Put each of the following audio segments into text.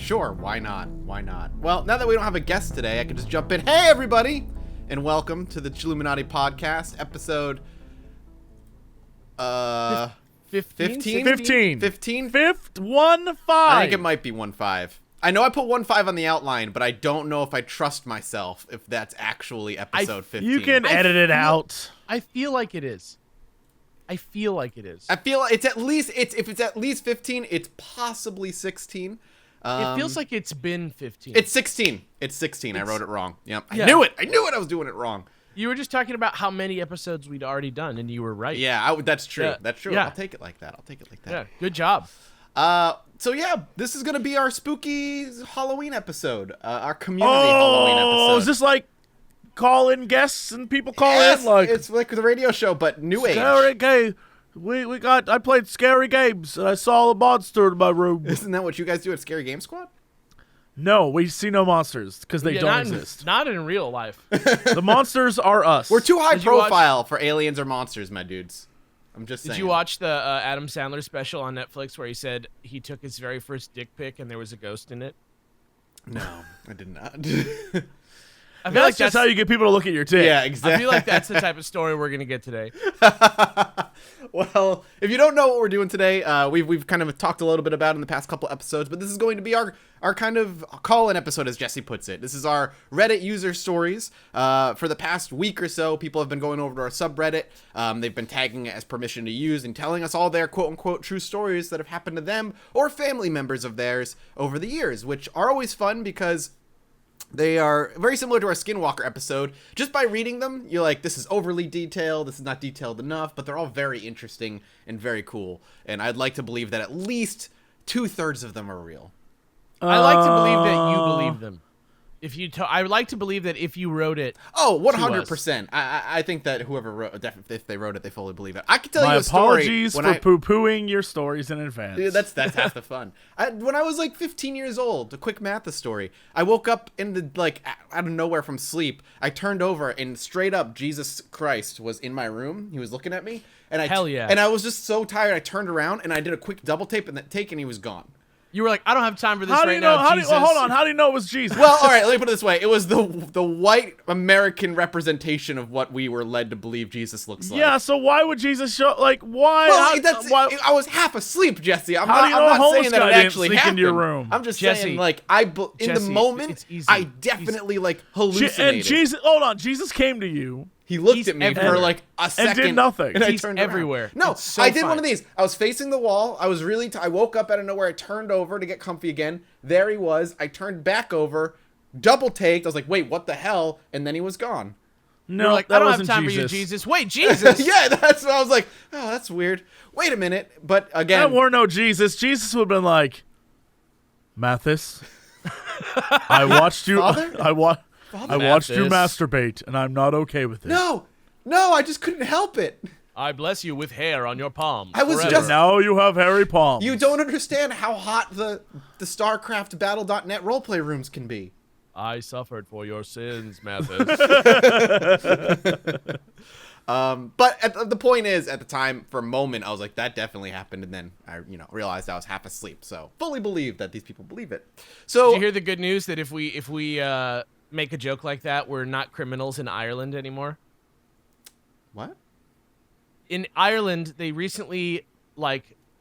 Sure, why not? Why not? Well, now that we don't have a guest today, I can just jump in. Hey, everybody, and welcome to the Chilluminati podcast, episode 15? 15. 15? Fifth, 1-5. I think it might be 1-5. I know I put 1-5 on the outline, but I don't know if I trust myself if that's actually episode 15. You can edit it out. I feel like it is. I feel it's at least if it's at least 15, it's possibly 16. It feels like it's been 15. It's 16. It's 16. I wrote it wrong. Yep. I knew it. I was doing it wrong. You were just talking about how many episodes we'd already done, and you were right. Yeah, that's true. Yeah. That's true. Yeah. I'll take it like that. Yeah, good job. So yeah, this is gonna be our spooky Halloween episode, our community Halloween episode. Oh, is this like call-in guests and people call Yes, in? Like it's like the radio show, but new age. scary game. I played scary games and I saw a monster in my room. Isn't that what you guys do at Scary Game Squad? No, we see no monsters because they don't exist. Not in real life. The monsters are us. We're too high profile for aliens or monsters, my dudes. I'm just saying. Did you watch the Adam Sandler special on Netflix where he said he took his very first dick pic and there was a ghost in it? No, I did not. I feel like that's how you get people to look at your dick. Yeah, exactly. I feel like that's the type of story we're gonna get today. Well, if you don't know what we're doing today, we've kind of talked a little bit about in the past couple episodes, but this is going to be our kind of call-in episode, as Jesse puts it. This is our Reddit user stories. For the past week or so, people have been going over to our subreddit. They've been tagging it as permission to use and telling us all their quote-unquote true stories that have happened to them or family members of theirs over the years, which are always fun because they are very similar to our Skinwalker episode. Just by reading them, you're like, this is overly detailed, this is not detailed enough, but they're all very interesting and very cool. And I'd like to believe that at least 2/3 of them are real. I like to believe that you believe them. I would like to believe that if you wrote it. Oh, 100%. I think that whoever wrote, if they wrote it, they fully believe it. I can tell My you a story. apologies for poo-pooing your stories in advance. Dude, that's half the fun. When I was like 15 years old, a quick math story. I woke up in the out of nowhere from sleep. I turned over and straight up Jesus Christ was in my room. He was looking at me, and Hell yeah. And I was just so tired. I turned around and I did a quick double take, and he was gone. You were like, I don't have time for this How do right you know? now, Jesus. Hold on. How do you know it was Jesus? Well, all right, let me put it this way. It was the white American representation of what we were led to believe Jesus looks like. Yeah, so why would Jesus show? Like, why? Well, I was half asleep, Jesse. I'm How do you know a not homeless saying that guy it didn't actually sneak happened. into your room? I'm just Jesse, saying, like, in Jesse, the moment, it's easy. I definitely hallucinated. And Jesus, hold on. Jesus came to you. He looked at me everywhere. for like a second. And did nothing. And I He's turned around. everywhere. No, It's so I did fun. one of these. I was facing the wall. I was really I woke up out of nowhere. I turned over to get comfy again. There he was. I turned back over, double taked. I was like, wait, what the hell? And then he was gone. No, You're like, that I don't wasn't have time Jesus. for you, Jesus. Wait, Jesus. Yeah, that's what I was like. Oh, that's weird. Wait a minute. But again, That were no Jesus. Jesus would have been like, Mathis, I watched you. Father? I watched you Mathis. masturbate, and I'm not okay with it. No, I just couldn't help it. I bless you with hair on your palm. I was forever. just- Now you have hairy palms. You don't understand how hot the StarCraft Battle.net roleplay rooms can be. I suffered for your sins, Mathis. But the point is, at the time, for a moment, I was like, that definitely happened, and then I, realized I was half asleep. So fully believe that these people believe it. So Did you hear the good news that if we make a joke like that, we're not criminals in Ireland anymore? what? In Ireland, they recently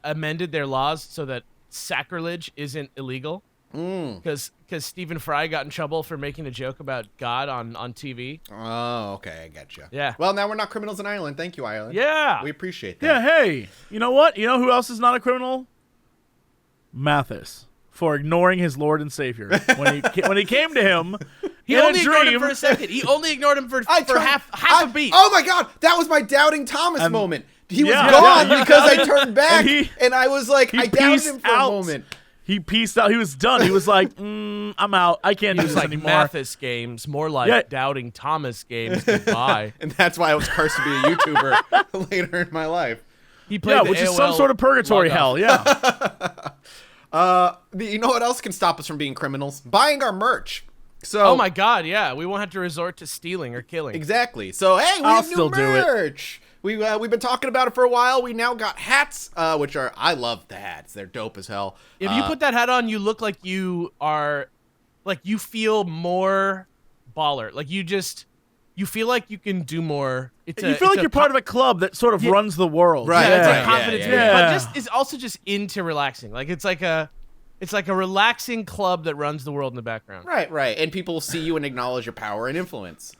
amended their laws so that sacrilege isn't illegal. Because Stephen Fry got in trouble for making a joke about God on TV. Oh, okay, I get you. Yeah. Well, now we're not criminals in Ireland. Thank you, Ireland. Yeah. We appreciate that. Yeah, hey, you know what? You know who else is not a criminal? Mathis, for ignoring his Lord and Savior. When he came to him, He in only a ignored dream, him for a second. He only ignored him for half a beat. Oh my God, that was my doubting Thomas moment. He was Yeah, gone yeah, because I turned back, And and I was like, I doubted him for a moment. He pieced out. He was done. He was like, I'm out. I can't He do was this like anymore. Mathis games, more like Yeah. doubting Thomas games. Goodbye. And that's why I was cursed to be a YouTuber later in my life. He played Yeah, the which is AOL some sort of purgatory log-off. hell. Yeah. You know what else can stop us from being criminals? Buying our merch. So Oh my God, yeah. We won't have to resort to stealing or killing. exactly. So hey, we I'll have still new do it. merch. we've been talking about it for a while. We now got hats, which are, I love the hats. They're dope as hell. If you put that hat on, you look like you are, like you feel more baller. Like you feel like you can do more. You feel like you're part of a club that sort of runs the world. Right. Yeah, it's Right. a confidence move, but it's also just into relaxing. Like it's like a relaxing club that runs the world in the background. Right. And people will see you and acknowledge your power and influence.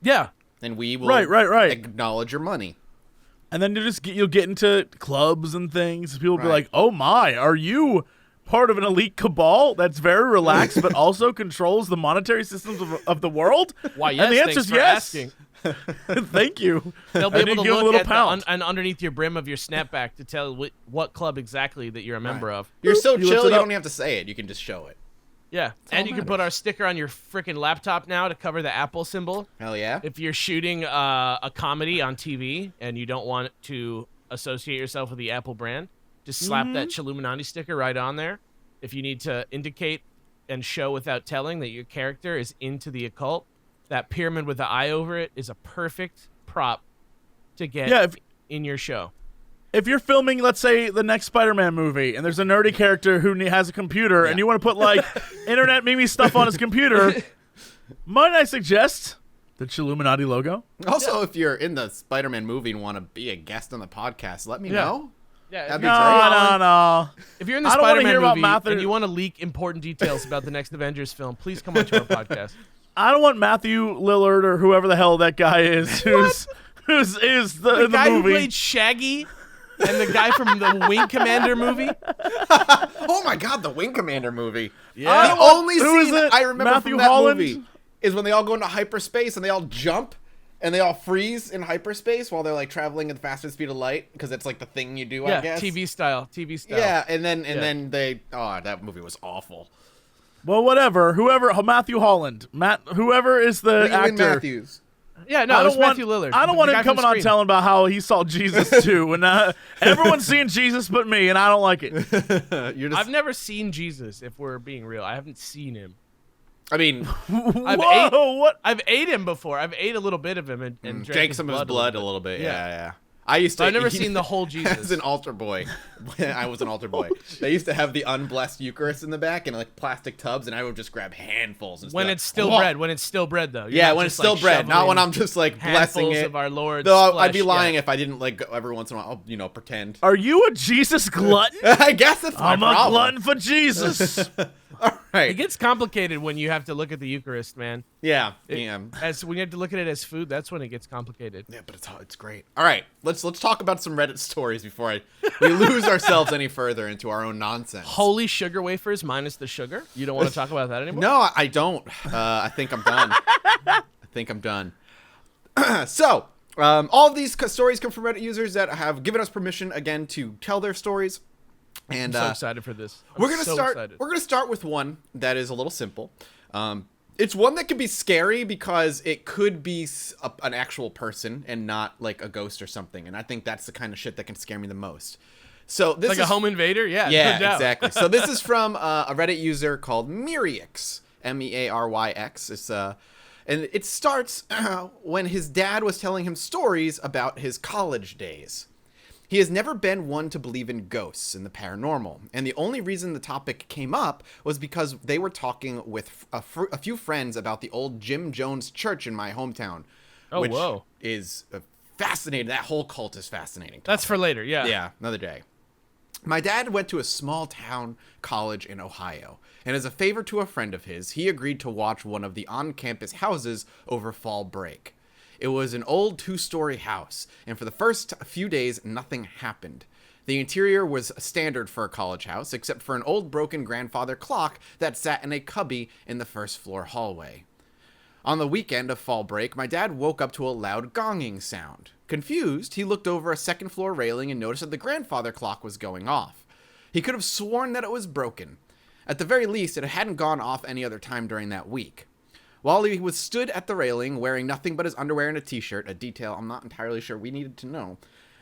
Yeah. And we will right. acknowledge your money. And then you'll get into clubs and things. People will be Right. like, "Oh my, are you part of an elite cabal that's very relaxed but also controls the monetary systems of the world?" Why? Yes. And the answer thanks is for yes. asking. Thank you. They'll be I able did to give 'em a look little at pound. and underneath your brim of your snapback to tell what club exactly that you're a member of. You're so You looked chill, it you up. don't even have to say it. You can just show it. Yeah, and you can put our sticker on your freaking laptop now to cover the Apple symbol. Hell yeah. If you're shooting a comedy on TV and you don't want to associate yourself with the Apple brand, just slap that Chilluminati sticker right on there. If you need to indicate and show without telling that your character is into the occult, that pyramid with the eye over it is a perfect prop to get in your show. If you're filming, let's say, the next Spider-Man movie, and there's a nerdy character who has a computer, and you want to put, like, internet meme stuff on his computer, might I suggest the Chilluminati logo? Also, if you're in the Spider-Man movie and want to be a guest on the podcast, let me know. Yeah, That'd be No. if you're in the I don't wanna Spider-Man hear about movie Matthew- and you want to leak important details about the next Avengers film, please come onto our podcast. I don't want Matthew Lillard or whoever the hell that guy is who's in the guy movie. who played Shaggy and the guy from the Wing Commander movie. Oh my god, the Wing Commander movie. Yeah. The only Who is scene it? I remember Matthew from that Holland? movie is when they all go into hyperspace and they all jump and they all freeze in hyperspace while they're like traveling at the fastest speed of light because it's like the thing you do, I guess. TV style. Yeah, and then they that movie was awful. Well, whatever. Matthew Holland. Whoever is the Ewan actor. Matthews. Yeah, no, it was Matthew Lillard. I don't The want guy him from coming on Scream. telling about how he saw Jesus too, and everyone's seeing Jesus but me, and I don't like it. You're just, I've never seen Jesus, if we're being real. I haven't seen him. I mean, What? I've ate him before. I've ate a little bit of him and drank drank some of his blood a little bit. Yeah. I used to. I've never seen the whole As Jesus. an altar boy, I was an altar boy. They used to have the unblessed Eucharist in the back in like plastic tubs, and I would just grab handfuls. And When stuff. it's still Whoa. bread. When it's still bread, though. You're Yeah, not when just, it's still like, bread, not when shoveling I'm just like blessing handfuls it. of our Lord's Though I'd be flesh, lying yeah. if I didn't like every once in a while, pretend. Are you a Jesus glutton? I guess that's my I'm a problem. glutton for Jesus. All right. It gets complicated when you have to look at the Eucharist, man. Yeah. When you have to look at it as food, that's when it gets complicated. Yeah, but it's great. All right, let's talk about some Reddit stories before we lose ourselves any further into our own nonsense. Holy sugar wafers minus the sugar? You don't want to talk about that anymore? No, I don't. I think I'm done. So, all of these stories come from Reddit users that have given us permission again to tell their stories. And I'm so excited for this. We're gonna start with one that is a little simple. It's one that can be scary because it could be an actual person and not like a ghost or something. And I think that's the kind of shit that can scare me the most. So this Like is a home invader? Yeah, yeah, no doubt. exactly. So this is from a Reddit user called Mearyx, Mearyx. It's and it starts when his dad was telling him stories about his college days. He has never been one to believe in ghosts and the paranormal, and the only reason the topic came up was because they were talking with a few friends about the old Jim Jones church in my hometown, which whoa. is fascinating. That whole cult is fascinating. That's for later, yeah. Yeah, another day. My dad went to a small town college in Ohio, and as a favor to a friend of his, he agreed to watch one of the on-campus houses over fall break. It was an old 2-story house, and for the first few days, nothing happened. The interior was standard for a college house, except for an old broken grandfather clock that sat in a cubby in the first floor hallway. On the weekend of fall break, my dad woke up to a loud gonging sound. Confused, he looked over a second floor railing and noticed that the grandfather clock was going off. He could have sworn that it was broken. At the very least, it hadn't gone off any other time during that week. While he was stood at the railing, wearing nothing but his underwear and a t-shirt, a detail I'm not entirely sure we needed to know.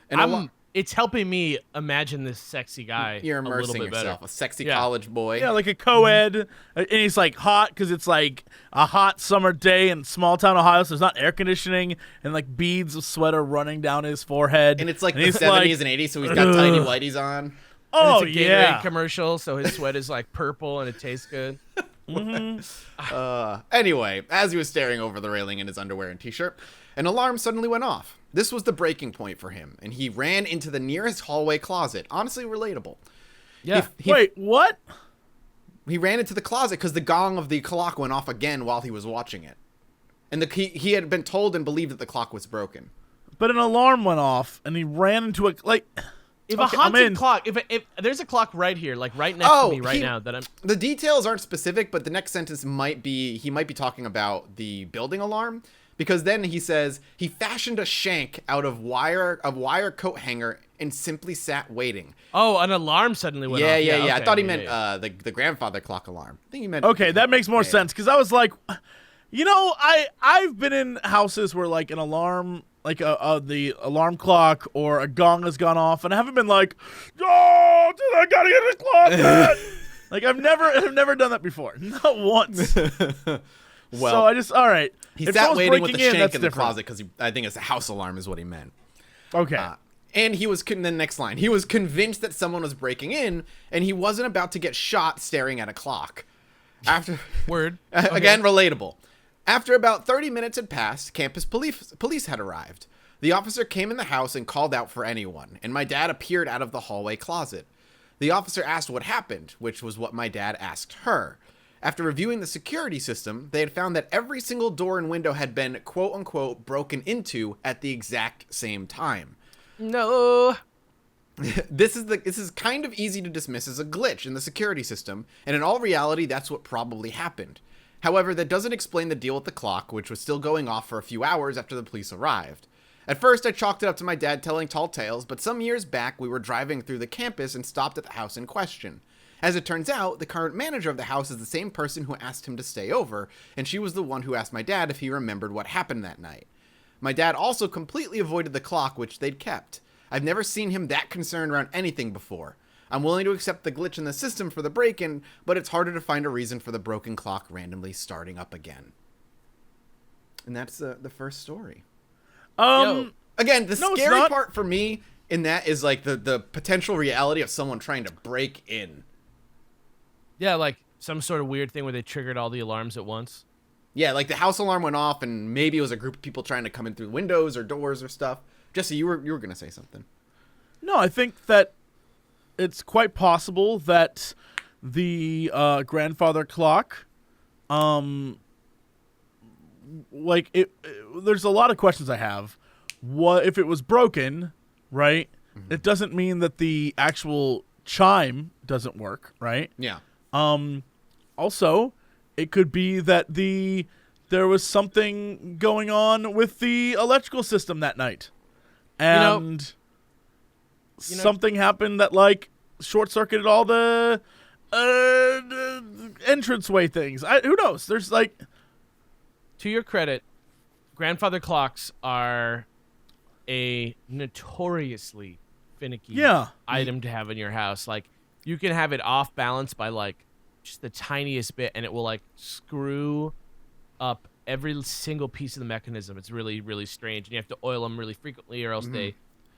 And it's helping me imagine this sexy guy. You're a little immersing bit yourself, better. a sexy Yeah. college boy. Yeah, like a co-ed, and he's like hot because it's like a hot summer day in small town Ohio, so there's not air conditioning, and like beads of sweat are running down his forehead. And it's like the he's 70s and 80s, so he's got tiny whiteies on. And oh it's a Gatorade yeah, commercial, so his sweat is like purple and it tastes good. Anyway, as he was staring over the railing in his underwear and t-shirt, an alarm suddenly went off. This was the breaking point for him, and he ran into the nearest hallway closet. Honestly, relatable. Yeah. Wait, what? He ran into the closet because the gong of the clock went off again while he was watching it. And he had been told and believed that the clock was broken. But an alarm went off, and he ran into a like. If Okay, a I'm haunted in. clock, if there's a clock right here, like right next to me right now, that I'm. The details aren't specific, but the next sentence he might be talking about the building alarm, because then he says he fashioned a shank out of wire coat hanger and simply sat waiting. Oh, an alarm suddenly went off. Yeah. Okay, I thought he meant yeah. the grandfather clock alarm. I think he meant. Okay, that makes more Yeah. sense because I was like, I've been in houses where like an alarm, like the alarm clock or a gong has gone off, and I haven't been like, oh, dude, I gotta get the clock back. Like I've never done that before, not once. Well, So I just all right. he If sat someone's waiting with the breaking shank that's in the different. closet because I think it's a house alarm is what he meant. Okay. And he was the next line. He was convinced that someone was breaking in, and he wasn't about to get shot staring at a clock. After Word. again, relatable. After about 30 minutes had passed, campus police had arrived. The officer came in the house and called out for anyone, and my dad appeared out of the hallway closet. The officer asked what happened, which was what my dad asked her. After reviewing the security system, they had found that every single door and window had been quote-unquote broken into at the exact same time. No. This is kind of easy to dismiss as a glitch in the security system, and in all reality, that's what probably happened. However, that doesn't explain the deal with the clock, which was still going off for a few hours after the police arrived. At first, I chalked it up to my dad telling tall tales, but some years back, we were driving through the campus and stopped at the house in question. As it turns out, the current manager of the house is the same person who asked him to stay over, and she was the one who asked my dad if he remembered what happened that night. My dad also completely avoided the clock, which they'd kept. I've never seen him that concerned around anything before. I'm willing to accept the glitch in the system for the break-in, but it's harder to find a reason for the broken clock randomly starting up again. And that's the first story. Yo. Again, the No, it's scary not. part for me in that is like the potential reality of someone trying to break in. Yeah, like some sort of weird thing where they triggered all the alarms at once. Yeah, like the house alarm went off, and maybe it was a group of people trying to come in through windows or doors or stuff. Jesse, you were gonna say something. No, I think that it's quite possible that the grandfather clock, there's a lot of questions I have. What if it was broken, right? Mm-hmm. It doesn't mean that the actual chime doesn't work, right? Yeah. Also, it could be that there was something going on with the electrical system that night. And something happened that like short-circuited all the entranceway things. Who knows? There's like, To your credit, grandfather clocks are a notoriously finicky item to have in your house. Like, you can have it off balance by like just the tiniest bit, and it will like screw up every single piece of the mechanism. It's really, really strange, and you have to oil them really frequently, or else they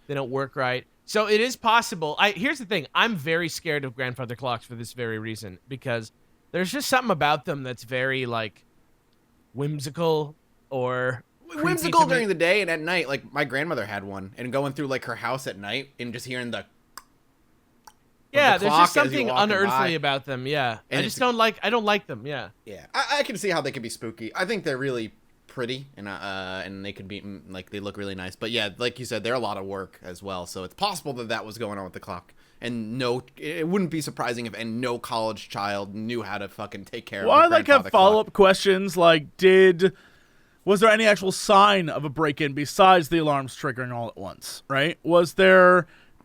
don't work right. So it is possible. Here's the thing: I'm very scared of grandfather clocks for this very reason, because there's just something about them that's very like whimsical or Whimsical during the day, and at night, like my grandmother had one, and going through like her house at night and just hearing the yeah, the there's clock just as something you're walking unearthly by. about them. Yeah, And I just don't like them. Yeah. Yeah, I can see how they could be spooky. I think they're really pretty, and they could be like they look really nice. But yeah, like you said, they're a lot of work as well. So it's possible that was going on with the clock. And it wouldn't be surprising if no college child knew how to fucking take care of. well, I a like have grandfather follow-up clock. questions like, was there any actual sign of a break-in besides the alarms triggering all at once, right?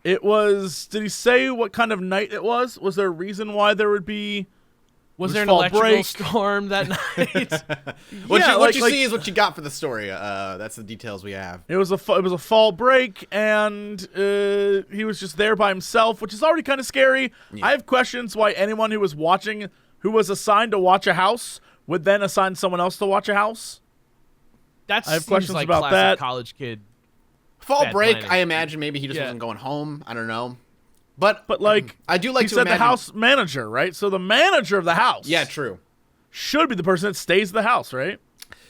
Did he say what kind of night it was? Was there a reason why there would be Was It there an fall electrical break. storm that night? What you see is what you got for the story. That's the details we have. It was a fall break, and he was just there by himself, which is already kind of scary. Yeah. I have questions why anyone who was watching, who was assigned to watch a house, would then assign someone else to watch a house. I have questions like about classic that. college kid. Fall Bad break. planning. I imagine maybe he just Yeah. wasn't going home. I don't know. But like, I do like he to said imagine the house manager, right? So the manager of the house, Yeah, true. should be the person that stays in the house, right?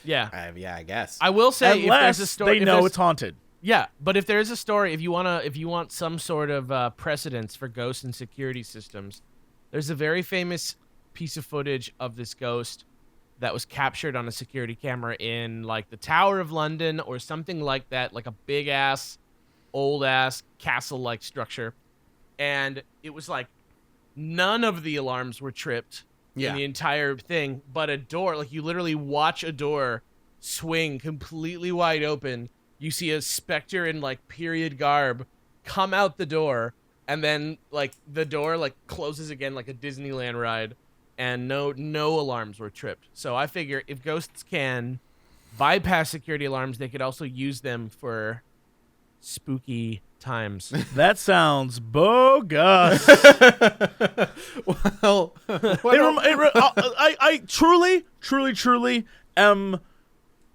Yeah. I guess. I will say if Unless there's a story, they if know there's- it's haunted. Yeah, but if there is a story, if you want some sort of precedence for ghosts and security systems, there's a very famous piece of footage of this ghost that was captured on a security camera in like the Tower of London or something like that, like a big ass, old ass castle-like structure, and it was like none of the alarms were tripped Yeah. in the entire thing, but a door, like you literally watch a door swing completely wide open. You see a specter in like period garb come out the door, and then like the door like closes again like a Disneyland ride, and no alarms were tripped. So I figure if ghosts can bypass security alarms, they could also use them for spooky times. That sounds bogus. Well, I truly am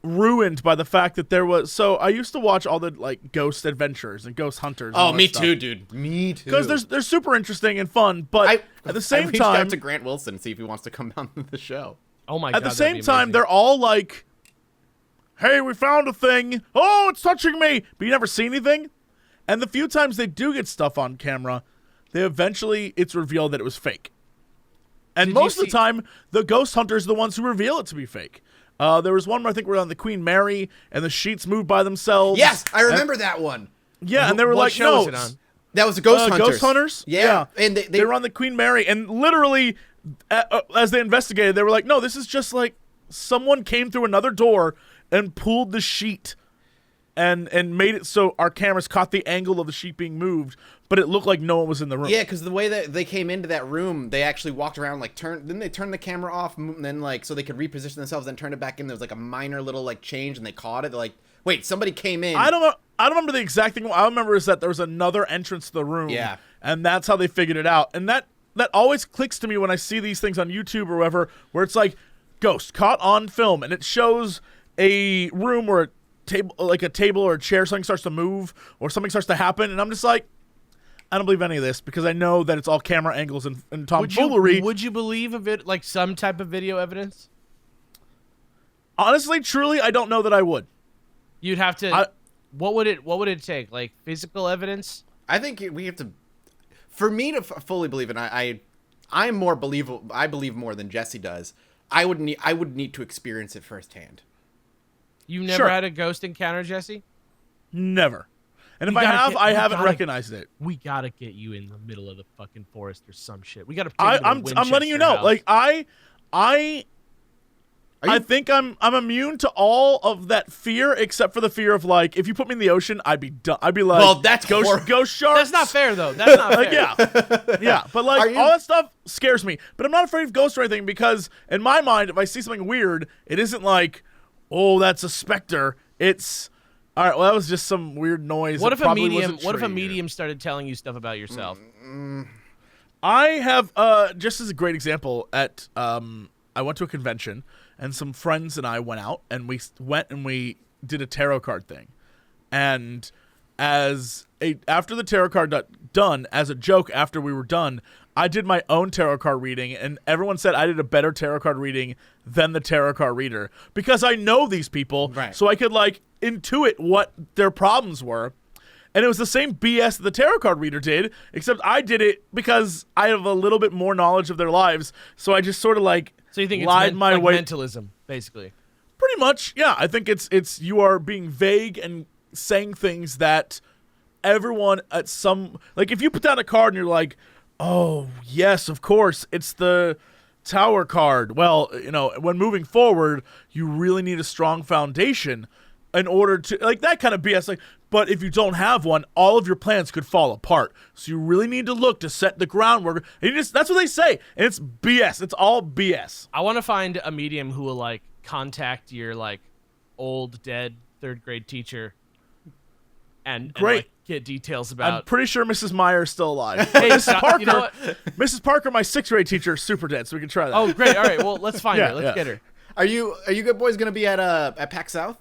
ruined by the fact that there was. So I used to watch all the like ghost adventures and ghost hunters. And all me that stuff. too, dude. Me too. Because they're super interesting and fun, but at the same I reached time, out to Grant Wilson to see if he wants to come on the show. Oh my god! at the that'd same be time, amazing. they're all like, "Hey, we found a thing. Oh, it's touching me," but you never see anything. And the few times they do get stuff on camera, it's revealed that it was fake. And Did most you of the see- time, the ghost hunters are the ones who reveal it to be fake. There was one where I think we were on the Queen Mary, and the sheets moved by themselves. Yes, I remember that one. Yeah, and they were What like, show "No, is it on? That was the Ghost Hunters. Ghost Hunters." Yeah. And they were on the Queen Mary, and literally, as they investigated, they were like, "No, this is just like someone came through another door and pulled the sheet, and made it so our cameras caught the angle of the sheet being moved, but it looked like no one was in the room." Yeah, because the way that they came into that room, they actually walked around, like, didn't they turn the camera off, and then, like, so they could reposition themselves, then turn it back in. There was, like, a minor little, like, change, and they caught it. They're like, wait, somebody came in. I don't remember the exact thing. All I remember is that there was another entrance to the room. Yeah. And that's how they figured it out. And that always clicks to me when I see these things on YouTube or wherever, where it's like, ghost caught on film, and it shows a room where a table or a chair, something starts to move or something starts to happen, and I'm just like, I don't believe any of this because I know that it's all camera angles and tomfoolery. Would you believe of it, like some type of video evidence? Honestly, truly, I don't know that I would. You'd have to. What would it take? Like physical evidence? I think we have to, for me to fully believe it, I'm more believable. I believe more than Jesse does. I would need to experience it firsthand. You never Sure. had a ghost encounter, Jesse? Never. And if We I gotta have, get- I we haven't gotta- recognized it. We gotta get you in the middle of the fucking forest or some shit. We gotta. I'm letting you know. Like I think I'm immune to all of that fear except for the fear of like if you put me in the ocean, I'd be done. I'd be like, Well, that's ghost sharks. That's not fair though. That's not fair. Yeah. But like Are you- all that stuff scares me. But I'm not afraid of ghosts or anything because in my mind, if I see something weird, it isn't like, oh, that's a specter. It's all right. Well, that was just some weird noise. What that if a probably medium? was What if a tree. medium started telling you stuff about yourself? I have just as a great example at I went to a convention and some friends and I went out and we did a tarot card thing, and after the tarot card got done, as a joke after we were done, I did my own tarot card reading, and everyone said I did a better tarot card reading than the tarot card reader because I know these people, Right. so I could like intuit what their problems were. And it was the same BS that the tarot card reader did, except I did it because I have a little bit more knowledge of their lives. So I just sort of like So you think lied it's my like way. mentalism, basically? Pretty much, yeah. I think it's you are being vague and saying things that everyone at some like if you put down a card and you're like, oh yes, of course, it's the Tower card. Well, when moving forward, you really need a strong foundation. in order to like that kind of BS. Like, but if you don't have one, all of your plans could fall apart. So you really need to look to set the groundwork. And that's what they say, and it's BS. It's all BS. I want to find a medium who will like contact your like old dead 3rd grade teacher and like, get details about. I'm pretty sure Mrs. Meyer is still alive. Hey, Mrs. Parker, you know what? Mrs. Parker, my 6th grade teacher, is super dead, so we can try that. Oh, great. All right. Well, let's find her. Let's get her. Are you good boys gonna be at PAX South?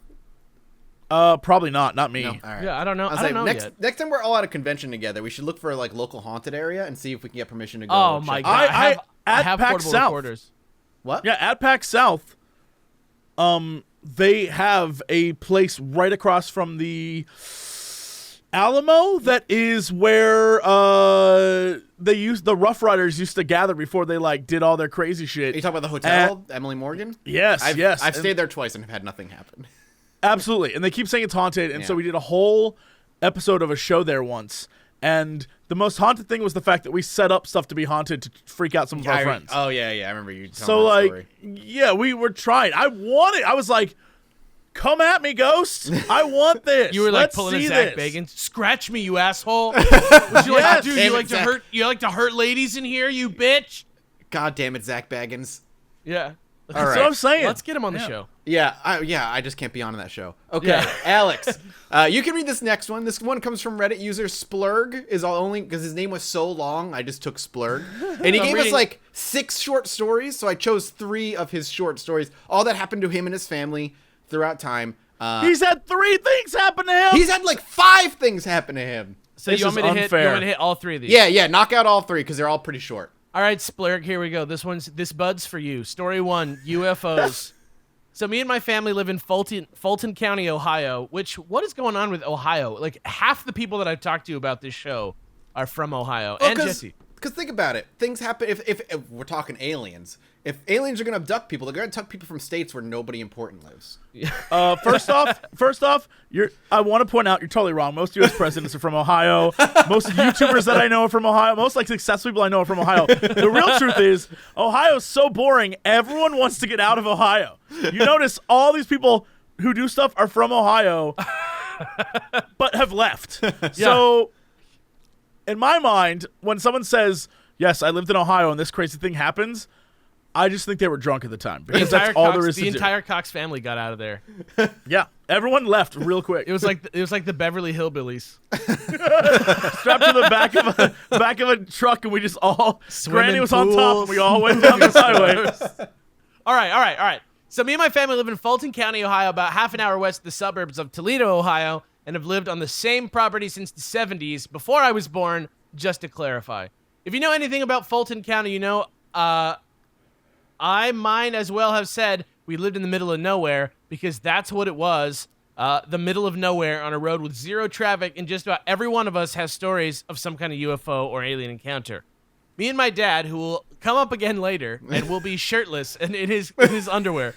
Probably not me. No? All right. Yeah, I don't know. I don't know yet. Next time we're all at a convention together, we should look for like local haunted area and see if we can get permission to go. Oh my check god! it out. I have PAX portable South. recorders. What? Yeah, at PAX South, they have a place right across from the Alamo that is where the Rough Riders used to gather before they like did all their crazy shit. Are you talking about the hotel, Emily Morgan? Yes, I've stayed there twice and have had nothing happen. Absolutely. And they keep saying it's haunted. And so we did a whole episode of a show there once. And the most haunted thing was the fact that we set up stuff to be haunted to freak out some of our friends. Oh, yeah. I remember you telling that story. Yeah, we were trying. I was like, come at me, ghost. I want this. You were like Let's pulling a see Zach this. Bagans. Scratch me, you asshole. Would you like to do? Damn You it, like to Zach. hurt? You like to hurt ladies in here, you bitch? God damn it, Zach Baggins. Yeah. All That's right. what I'm saying. Let's get him on the show. Yeah, I just can't be on that show. Okay, Yeah. Alex, you can read this next one. This one comes from Reddit user Splurg. Is only because his name was so long, I just took Splurg, and he gave us like 6 short stories. So I chose 3 of his short stories. All that happened to him and his family throughout time. He's had 3 things happen to him. He's had like 5 things happen to him. So This you want is me to hit? You unfair. want me to hit all 3 of these? Yeah, knock out all 3 because they're all pretty short. All right, Splurg, here we go. This bud's for you. Story 1, UFOs. So me and my family live in Fulton County, Ohio, what is going on with Ohio? Like, half the people that I've talked to about this show are from Ohio. Well, and Jesse. Because think about it. Things happen if we're talking aliens. If aliens are going to abduct people, they're going to abduct people from states where nobody important lives. First off, I want to point out you're totally wrong. Most U.S. presidents are from Ohio. Most YouTubers that I know are from Ohio. Most like successful people I know are from Ohio. The real truth is, Ohio's so boring. Everyone wants to get out of Ohio. You notice all these people who do stuff are from Ohio, but have left. So, in my mind, when someone says, "Yes, I lived in Ohio and this crazy thing happens," I just think they were drunk at the time because that's all there is to do. The entire Cox family got out of there. Yeah, everyone left real quick. It was like the Beverly Hillbillies. Strapped to the back of a truck, and we just all Swimming Granny was on top, pools. and we all went down the highway. All right. So me and my family live in Fulton County, Ohio, about half an hour west of the suburbs of Toledo, Ohio, and have lived on the same property since the 70s, before I was born, just to clarify. If you know anything about Fulton County, you know, I might as well have said we lived in the middle of nowhere, because that's what it was. The middle of nowhere on a road with 0 traffic, and just about every one of us has stories of some kind of UFO or alien encounter. Me and my dad, who will come up again later and will be shirtless and in his underwear,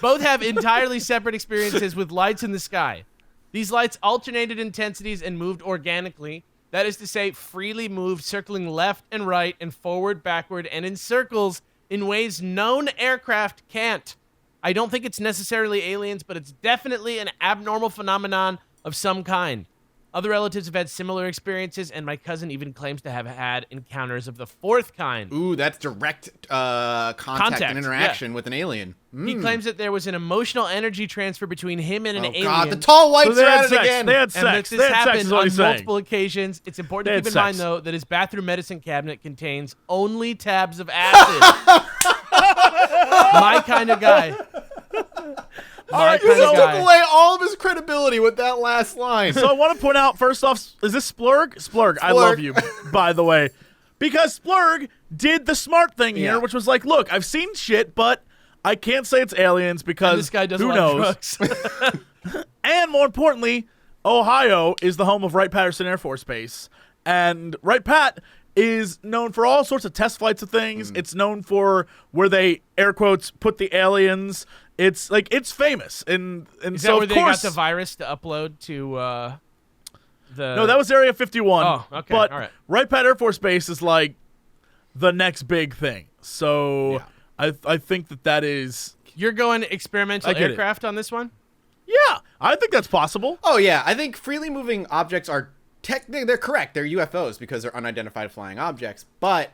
both have entirely separate experiences with lights in the sky. These lights alternated intensities and moved organically. That is to say, freely moved, circling left and right and forward, backward, and in circles in ways known aircraft can't. I don't think it's necessarily aliens, but it's definitely an abnormal phenomenon of some kind. Other relatives have had similar experiences, and my cousin even claims to have had encounters of the 4th kind. Ooh, that's direct contact and interaction with an alien. He claims that there was an emotional energy transfer between him and an alien. Oh God, the tall whites they are had at it sex. again. They had And sex. that They this had sex, happened is what on he's saying. multiple occasions. It's important They to keep had in mind, sex. though, that his bathroom medicine cabinet contains only tabs of acid. My kind of guy. My kind You of took guy. away all of his credibility with that last line. So I want to point out, first off, is this Splurg? Splurg, I love you, by the way. Because Splurg did the smart thing here, Yeah. which was like, look, I've seen shit, but I can't say it's aliens because And this guy doesn't who like knows? drugs. And more importantly, Ohio is the home of Wright-Patterson Air Force Base. And Wright-Pat is known for all sorts of test flights of things. It's known for where they, air quotes, put the aliens. It's like, it's famous. And Is so, that where of they course, got the virus to upload to the... no, that was Area 51. Oh, okay, But all right. Wright-Pat Air Force Base is like the next big thing. So I think that is... You're going experimental I get it. aircraft on this one? Yeah, I think that's possible. Oh yeah, I think freely moving objects are they're correct. They're UFOs because they're unidentified flying objects. But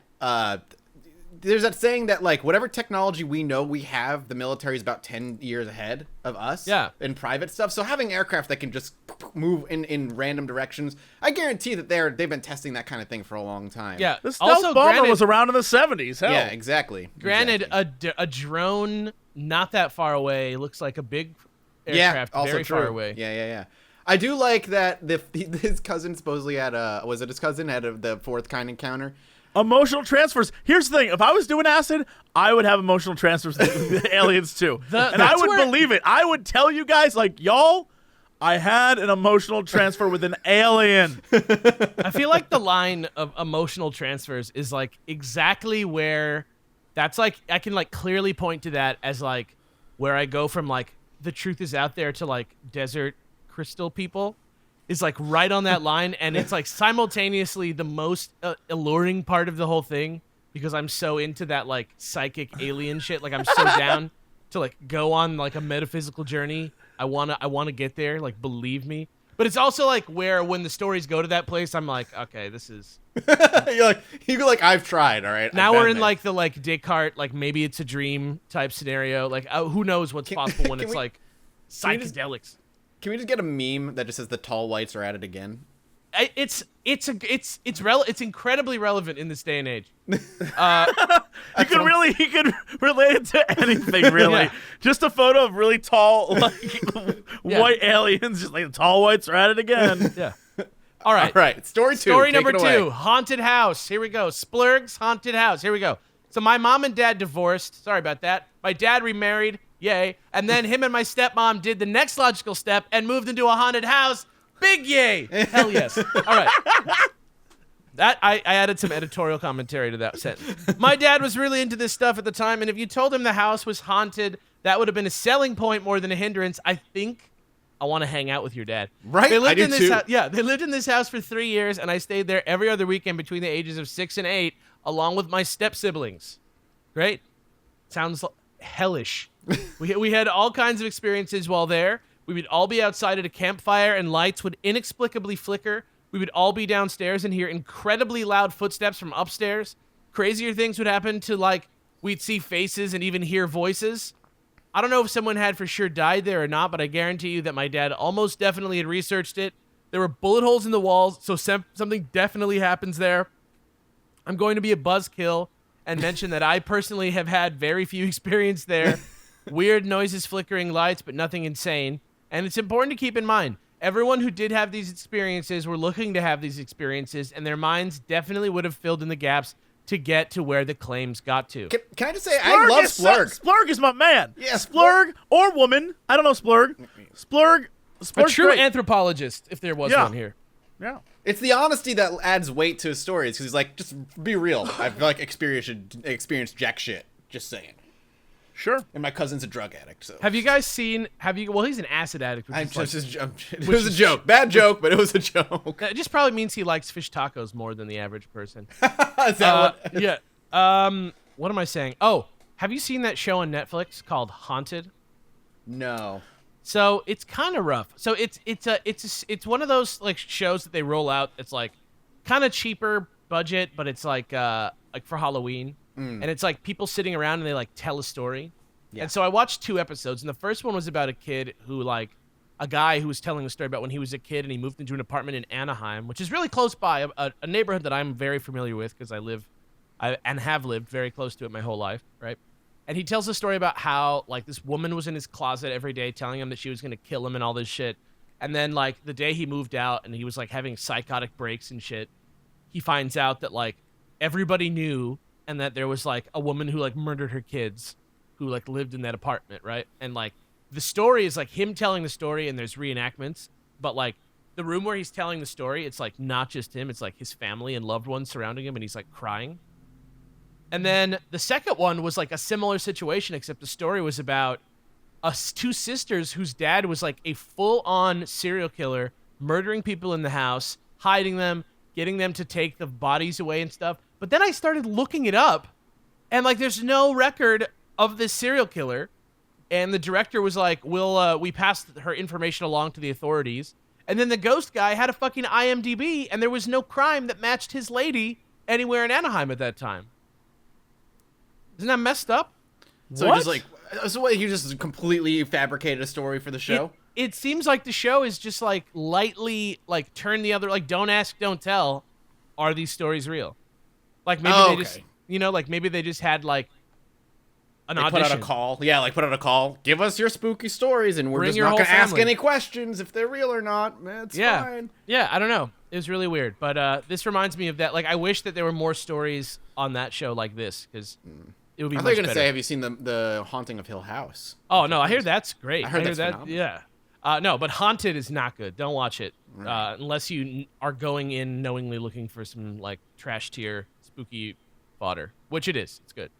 there's that saying that like whatever technology we know we have, the military is about 10 years ahead of us. Yeah. In private stuff. So having aircraft that can just move in random directions, I guarantee that they've been testing that kind of thing for a long time. Yeah. The stealth Also, bomber granted- was around in the 70s. Hell. Yeah, exactly. Granted, Exactly. a drone not that far away looks like a big Yeah, aircraft also very true. far away. Yeah. I do like that his cousin supposedly had was it his cousin had the fourth kind encounter? Emotional transfers. Here's the thing. If I was doing acid, I would have emotional transfers with the aliens too. And I that's would where- believe it. I would tell you guys, like, y'all, I had an emotional transfer with an alien. I feel like the line of emotional transfers is like exactly where that's like I can like clearly point to that as like where I go from like the truth is out there to like desert crystal people is like right on that line, and it's like simultaneously the most alluring part of the whole thing because I'm so into that like psychic alien shit. Like I'm so down to like go on like a metaphysical journey. I wanna get there. Like believe me. But it's also like where when the stories go to that place, I'm like, okay, this is you're like I've tried. All right. now I've we're been in there. like the like Descartes, like maybe it's a dream type scenario. Like who knows what's possible when can it's we- like can we just- psychedelics. Can we just get a meme that just says the tall whites are at it again? It's incredibly relevant in this day and age. You can relate it to anything, really. Yeah. Just a photo of really tall, like, Yeah. white aliens, just like the tall whites are at it again. Yeah. All right. All right. Story 2. Story Take number it away. 2, haunted house. Here we go. Splurg's haunted house. Here we go. So my mom and dad divorced. Sorry about that. My dad remarried. Yay. And then him and my stepmom did the next logical step and moved into a haunted house. Big yay. Hell yes. All right. That I added some editorial commentary to that sentence. My dad was really into this stuff at the time, and if you told him the house was haunted, that would have been a selling point more than a hindrance. I think I want to hang out with your dad. Right? They lived I in do this too. Yeah, they lived in this house for 3 years, and I stayed there every other weekend between the ages of 6 and 8, along with my step siblings. Great. Sounds hellish. We had all kinds of experiences while there. We would all be outside at a campfire, and lights would inexplicably flicker. We would all be downstairs and hear incredibly loud footsteps from upstairs. Crazier things would happen to, like, we'd see faces and even hear voices. I don't know if someone had for sure died there or not, but I guarantee you that my dad almost definitely had researched it. There were bullet holes in the walls, so something definitely happens there. I'm going to be a buzzkill and mention that I personally have had very few experience there. Weird noises, flickering lights, but nothing insane. And it's important to keep in mind, everyone who did have these experiences were looking to have these experiences, and their minds definitely would have filled in the gaps to get to where the claims got to. Can I just say, I love Splurg. Splurg is my man. Yeah, Splurg or woman. I don't know Splurg. Splurg. A Splurg's true great. anthropologist, if there was Yeah. one here. Yeah. It's the honesty that adds weight to his stories because he's like, just be real. I've like experienced jack shit. Just saying. Sure. And my cousin's a drug addict, so. Have you guys seen, well, he's an acid addict, which It was a joke. Bad joke, but it was a joke. it just probably means he likes fish tacos more than the average person. Is that what? Yeah. What am I saying? Oh, have you seen that show on Netflix called Haunted? No. So it's kind of rough. So it's one of those like shows that they roll out. It's like kind of cheaper budget, but it's like for Halloween, and it's like people sitting around and they like tell a story. Yeah. And so I watched 2 episodes, and the first one was about a kid who a guy who was telling a story about when he was a kid and he moved into an apartment in Anaheim, which is really close by, a neighborhood that I'm very familiar with because I have lived very close to it my whole life, right? And he tells a story about how, like, this woman was in his closet every day telling him that she was going to kill him and all this shit. And then, like, the day he moved out and he was, like, having psychotic breaks and shit, he finds out that, like, everybody knew and that there was, like, a woman who, like, murdered her kids who, like, lived in that apartment, right? And, like, the story is, like, him telling the story and there's reenactments. But, like, the room where he's telling the story, it's, like, not just him. It's, like, his family and loved ones surrounding him and he's, like, crying. And then the second one was like a similar situation, except the story was about 2 sisters whose dad was like a full-on serial killer, murdering people in the house, hiding them, getting them to take the bodies away and stuff. But then I started looking it up, and like there's no record of this serial killer. and the director was like, we passed her information along to the authorities. And then the ghost guy had a fucking IMDb, and there was no crime that matched his lady anywhere in Anaheim at that time. Isn't that messed up? So What? just like, so what, you just completely fabricated a story for the show? It seems like the show is just like lightly like turn the other, like don't ask, don't tell. Are these stories real? Like maybe they just, like maybe they just had like an They audition. put out a call. Yeah, like put out a call. Give us your spooky stories, and we're Bring just your not whole going to ask family. any questions if they're real or not. It's fine. Yeah, I don't know. It was really weird, but this reminds me of that. Like, I wish that there were more stories on that show like this, because it would be I much thought you were going to better. say, have you seen the Haunting of Hill House? Oh no, I hear that's great. I heard that's that. phenomenal. Yeah. No, but Haunted is not good. Don't watch it unless you are going in knowingly looking for some like trash tier spooky fodder, which it is. It's good.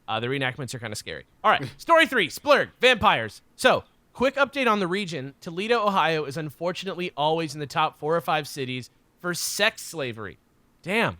The reenactments are kind of scary. All right, story 3, Splurg, vampires. So, quick update on the region. Toledo, Ohio is unfortunately always in the top 4 or 5 cities for sex slavery. Damn.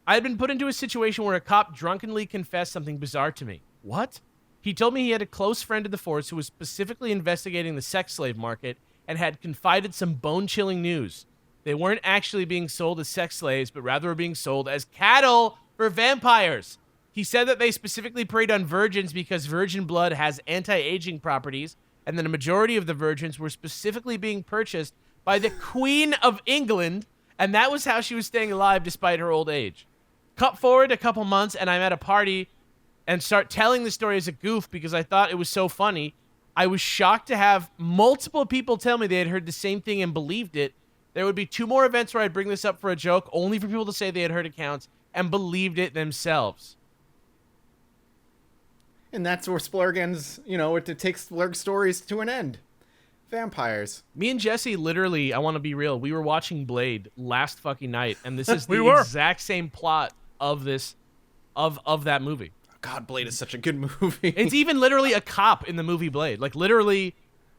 I had been put into a situation where a cop drunkenly confessed something bizarre to me. What? He told me he had a close friend of the force who was specifically investigating the sex slave market and had confided some bone-chilling news. They weren't actually being sold as sex slaves, but rather were being sold as cattle for vampires. He said that they specifically preyed on virgins because virgin blood has anti-aging properties, and that a majority of the virgins were specifically being purchased by the Queen of England, and that was how she was staying alive despite her old age. Cut forward a couple months, and I'm at a party and start telling the story as a goof because I thought it was so funny. I was shocked to have multiple people tell me they had heard the same thing and believed it. There would be 2 more events where I'd bring this up for a joke, only for people to say they had heard accounts and believed it themselves. And that's where Splurg ends, it takes Splurg stories to an end. Vampires. Me and Jesse, literally, I want to be real, we were watching Blade last fucking night, and this is the were. exact same plot of this, of that movie. God, Blade is such a good movie. It's even literally a cop in the movie Blade. Like, literally,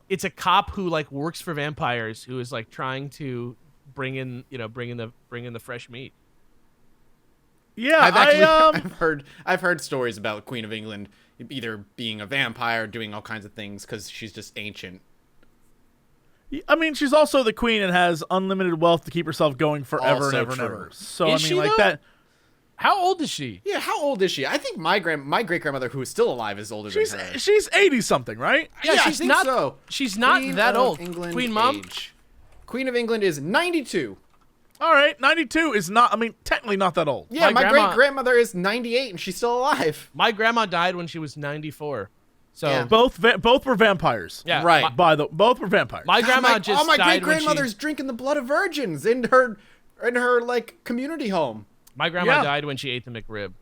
it's a cop who, like, works for vampires who is, like, trying to bring in the fresh meat. Yeah, I've heard stories about Queen of England either being a vampire, doing all kinds of things because she's just ancient. I mean, she's also the queen and has unlimited wealth to keep herself going forever Also and ever and true. ever. So Is I mean, she, like though? that. How old is she? Yeah, how old is she? I think my great grandmother, who is still alive, is older than her. She's 80 something, right? Yeah, I she's think not. so. She's not Queen that of old. England Queen Mom. age. Queen of England is 92. All right, 92 is not. I mean, technically not that old. Yeah, My my grandma- great grandmother is 98 and she's still alive. My grandma died when she was 94. So Yeah. Both were vampires. yeah, Right. Both were vampires. My grandma God, just all my died great when she. grandmother's drinking the blood of virgins in her like community home. My grandma Yeah. died when she ate the McRib.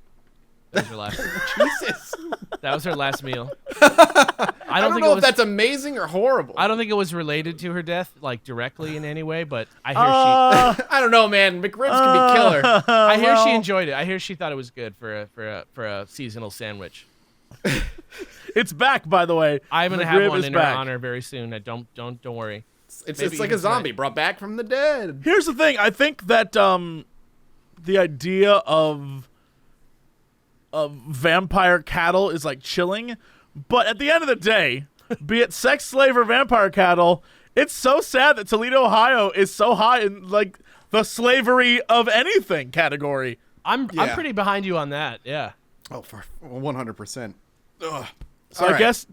That was her last. Jesus. That was her last meal. I don't think know it if that's amazing or horrible. I don't think it was related to her death, like directly in any way. But I hear I don't know, man. McRibs can be killer. I hear she well. enjoyed it. I hear she thought it was good for a seasonal sandwich. It's back, by the way. I'm gonna McRib have one is in back. her honor very soon. Don't worry. It's Maybe like even a zombie brought back from the dead. Here's the thing. I think that the idea of vampire cattle is like chilling, but at the end of the day, be it sex slave or vampire cattle, it's so sad that Toledo, Ohio is so high in like the slavery of anything category. I'm Yeah. pretty behind you on that. Yeah. Oh, for 100%. Ugh. So I guess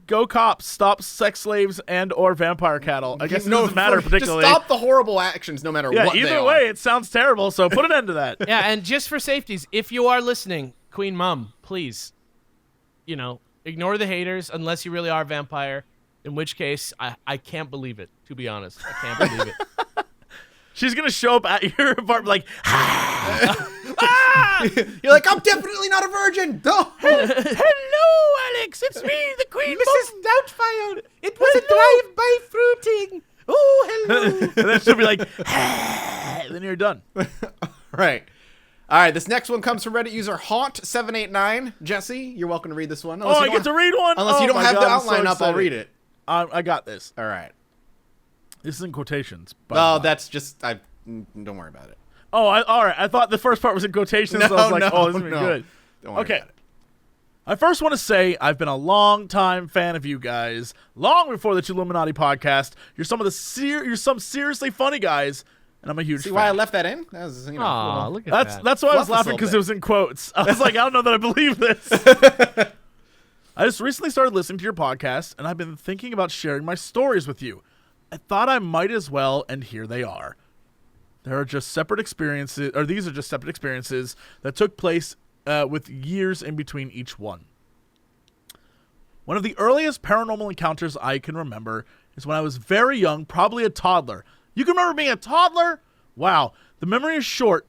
go cops, stop sex slaves and or vampire cattle. I guess it doesn't matter particularly. Just stop the horrible actions, no matter Yeah, what they either are. way, it sounds terrible. So put an end to that. Yeah, and just for safeties, if you are listening, Queen Mom, please, ignore the haters unless you really are a vampire. In which case, I can't believe it. To be honest, I can't believe it. She's gonna show up at your apartment like, You're like, I'm definitely not a virgin. Oh. "Hello, Alex, it's me, the Queen Mom." Doubtfire. It was a drive-by fruiting. Oh, hello. And then she'll be like, and then you're done. Right. All right, this next one comes from Reddit user Haunt789. Jesse, you're welcome to read this one. Oh, I get to read one? Unless Oh you don't my have God, the I'm outline so up, I'll excited. read it. I got this. All right. This is in quotations. Oh, that's just, don't worry about it. all right. I thought the first part was in quotations, so I was like, oh, this is going to be good. Don't worry Okay. about it. I first want to say I've been a long-time fan of you guys, long before the Chilluminati podcast. You're some seriously funny guys, and I'm a huge See fan. why I left that in? That was, Aw, look at that. That's why I was Fluff us a laughing, because little it was in quotes. I was like, I don't know that I believe this. I just recently started listening to your podcast, and I've been thinking about sharing my stories with you. I thought I might as well, and here they are. These are just separate experiences that took place with years in between each one. One of the earliest paranormal encounters I can remember is when I was very young, probably a toddler. You can remember being a toddler? Wow. The memory is short,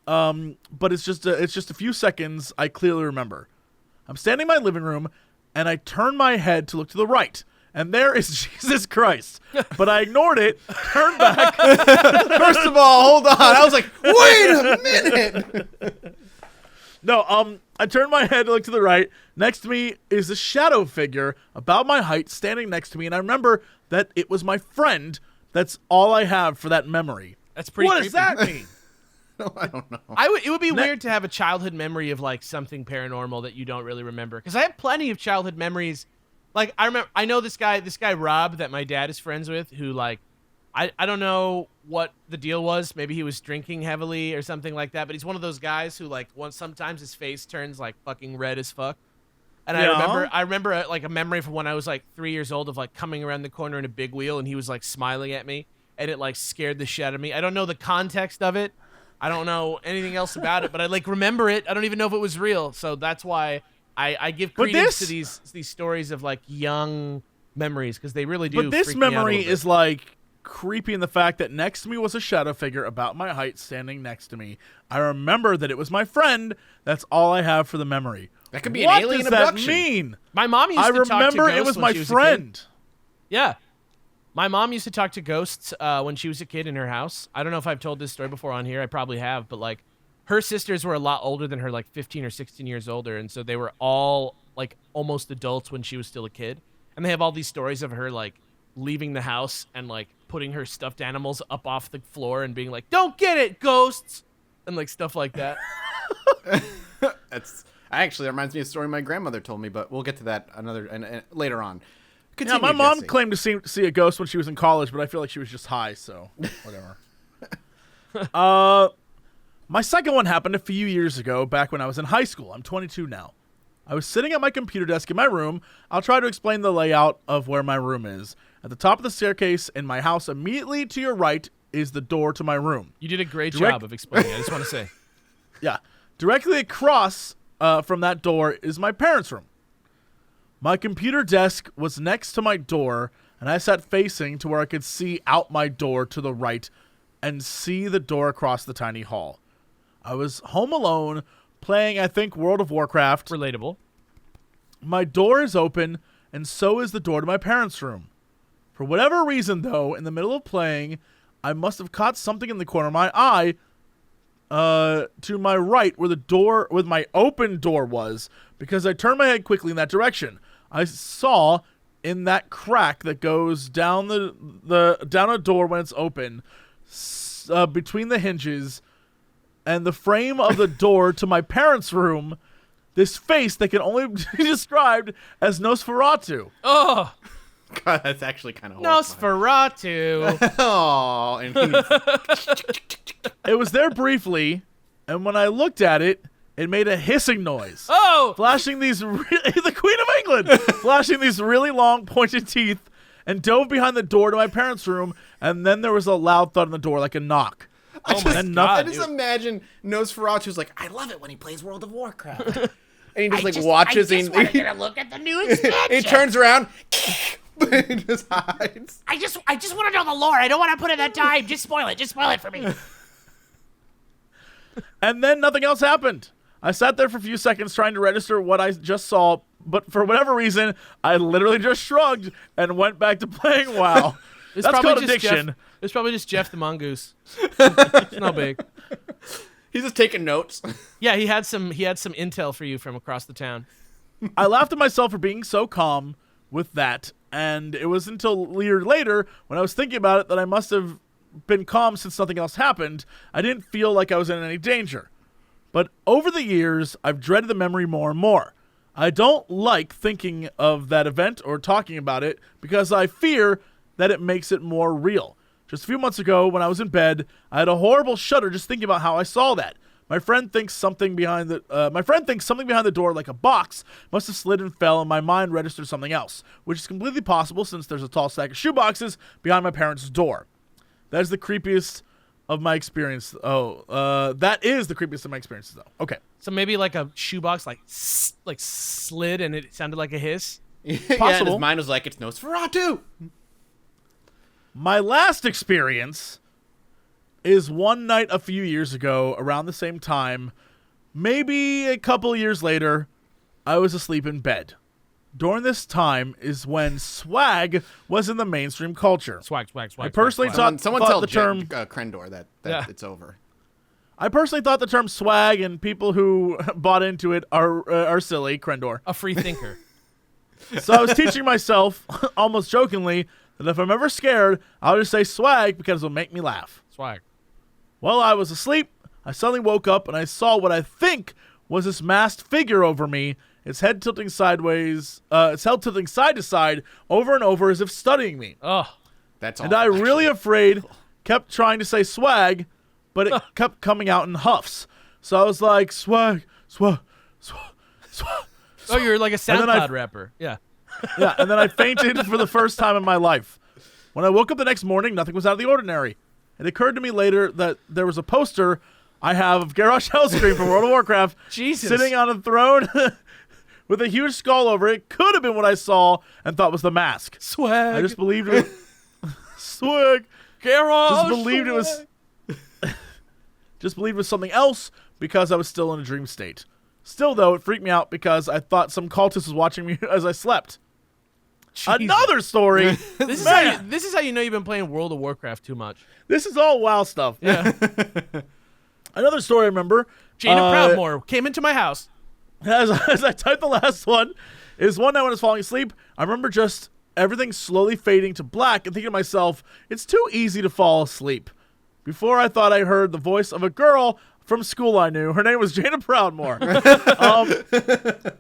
but it's just a few seconds I clearly remember. I'm standing in my living room, and I turn my head to look to the right, and there is Jesus Christ. But I ignored it, turned back. First of all, hold on. I was like, wait a minute. No, I turned my head to look to the right. Next to me is a shadow figure about my height standing next to me, and I remember that it was my friend. That's all I have for that memory. That's pretty What creepy. does that mean? No, I don't know. It would be weird to have a childhood memory of like something paranormal that you don't really remember. Because I have plenty of childhood memories. Like I know this guy Rob that my dad is friends with, who like, I don't know what the deal was. Maybe he was drinking heavily or something like that. But he's one of those guys who like sometimes his face turns like fucking red as fuck. And Yeah. I remember like a memory from when I was like 3 years old of like coming around the corner in a big wheel and he was like smiling at me and it like scared the shit out of me. I don't know the context of it. I don't know anything else about it, but I like remember it. I don't even know if it was real. So that's why I give credence to these stories of like young memories because they really do. But this freak me out a memory little bit. is like creepy in the fact that next to me was a shadow figure about my height standing next to me. I remember that it was my friend. That's all I have for the memory. That could be What an alien does that abduction. mean? My mom used I to talk to remember ghosts it was when my she was a kid. friend. Yeah. My mom used to talk to ghosts when she was a kid in her house. I don't know if I've told this story before on here. I probably have, but like her sisters were a lot older than her, like 15 or 16 years older, and so they were all like almost adults when she was still a kid. And they have all these stories of her like leaving the house and like putting her stuffed animals up off the floor and being like, "Don't get it, ghosts," and like stuff like that. That's actually that reminds me of a story my grandmother told me, but we'll get to that later on. Yeah, Continue, my mom Jesse. claimed to see a ghost when she was in college, but I feel like she was just high, so whatever. My second one happened a few years ago, back when I was in high school. I'm 22 now. I was sitting at my computer desk in my room. I'll try to explain the layout of where my room is. At the top of the staircase in my house, immediately to your right, is the door to my room. You did a great job of explaining it. I just want to say. Yeah. Directly across from that door is my parents' room. My computer desk was next to my door, and I sat facing to where I could see out my door to the right and see the door across the tiny hall. I was home alone, playing, I think, World of Warcraft. Relatable. My door is open, and so is the door to my parents' room. For whatever reason, though, in the middle of playing, I must have caught something in the corner of my eye to my right where my open door was, because I turned my head quickly in that direction. I saw in that crack that goes down down a door when it's open, between the hinges and the frame of the door to my parents' room, this face that can only be described as Nosferatu. Oh, God, that's actually kind of Nosferatu. Oh, and It was there briefly, and when I looked at it, it made a hissing noise. Oh, Flashing these, the Queen of England, flashing these really long pointed teeth, and dove behind the door to my parents' room, and then there was a loud thud on the door, like a knock. oh my and God. I nothing. just imagine Nosferatu's like, I love it when he plays World of Warcraft. And he just watches I and just wanted to look at the new expansion. he turns around and just hides. I just want to know the lore. I don't want to put in that time. Just spoil it. Just spoil it for me. And then nothing else happened. I sat there for a few seconds trying to register what I just saw, but for whatever reason, I literally just shrugged and went back to playing WoW. It's That's probably called just addiction. It's probably just Jeff the Mongoose. It's no big. He's just taking notes. Yeah, he had some intel for you from across the town. I laughed at myself for being so calm with that, and it was until a year later when I was thinking about it that I must have been calm since nothing else happened. I didn't feel like I was in any danger. But over the years, I've dreaded the memory more and more. I don't like thinking of that event or talking about it because I fear that it makes it more real. Just a few months ago, when I was in bed, I had a horrible shudder just thinking about how I saw that. My friend thinks something behind the door, like a box, must have slid and fell, and my mind registered something else, which is completely possible since there's a tall stack of shoeboxes behind my parents' door. That is the creepiest of my experience. That is the creepiest of my experiences, though. Okay. So maybe like a shoebox, like slid, and it sounded like a hiss. Yeah, and Possible. his mind was like, it's Nosferatu. My last experience is one night a few years ago, around the same time, maybe a couple years later, I was asleep in bed. During this time is when swag was in the mainstream culture. Swag. I personally swag. Someone thought tell the term. Krendor that Yeah. it's over. I personally thought the term swag and people who bought into it are silly. Krendor. A free thinker. So I was teaching myself, almost jokingly, that if I'm ever scared, I'll just say swag because it'll make me laugh. Swag. While I was asleep, I suddenly woke up and I saw what I think was this masked figure over me, its head tilting sideways, its head tilting side to side, over and over as if studying me. Oh, That's all. And I, really afraid, kept trying to say swag, but it kept coming out in huffs. So I was like, swag, swag, swag, swag. oh, you're like a then I- SoundCloud rapper. Yeah. Yeah, and then I fainted for the first time in my life. When I woke up the next morning, nothing was out of the ordinary. It occurred to me later that there was a poster I have of Garrosh Hellscream from World of Warcraft Jesus. sitting on a throne with a huge skull over it. Could have been what I saw and thought was the mask. Swag. I just believed it was... swag. Garrosh. Just believed it was... just believed it was something else because I was still in a dream state. Still, though, it freaked me out because I thought some cultist was watching me as I slept. Jesus. Another story. This is, Man, this is how you know you've been playing World of Warcraft too much. this is all wild stuff. Yeah. Another story I remember. Jaina Proudmoore came into my house. As I typed the last one, is one night when I was falling asleep, I remember just everything slowly fading to black and thinking to myself, it's too easy to fall asleep. Before I thought I heard the voice of a girl from school I knew. Her name was Jaina Proudmoore.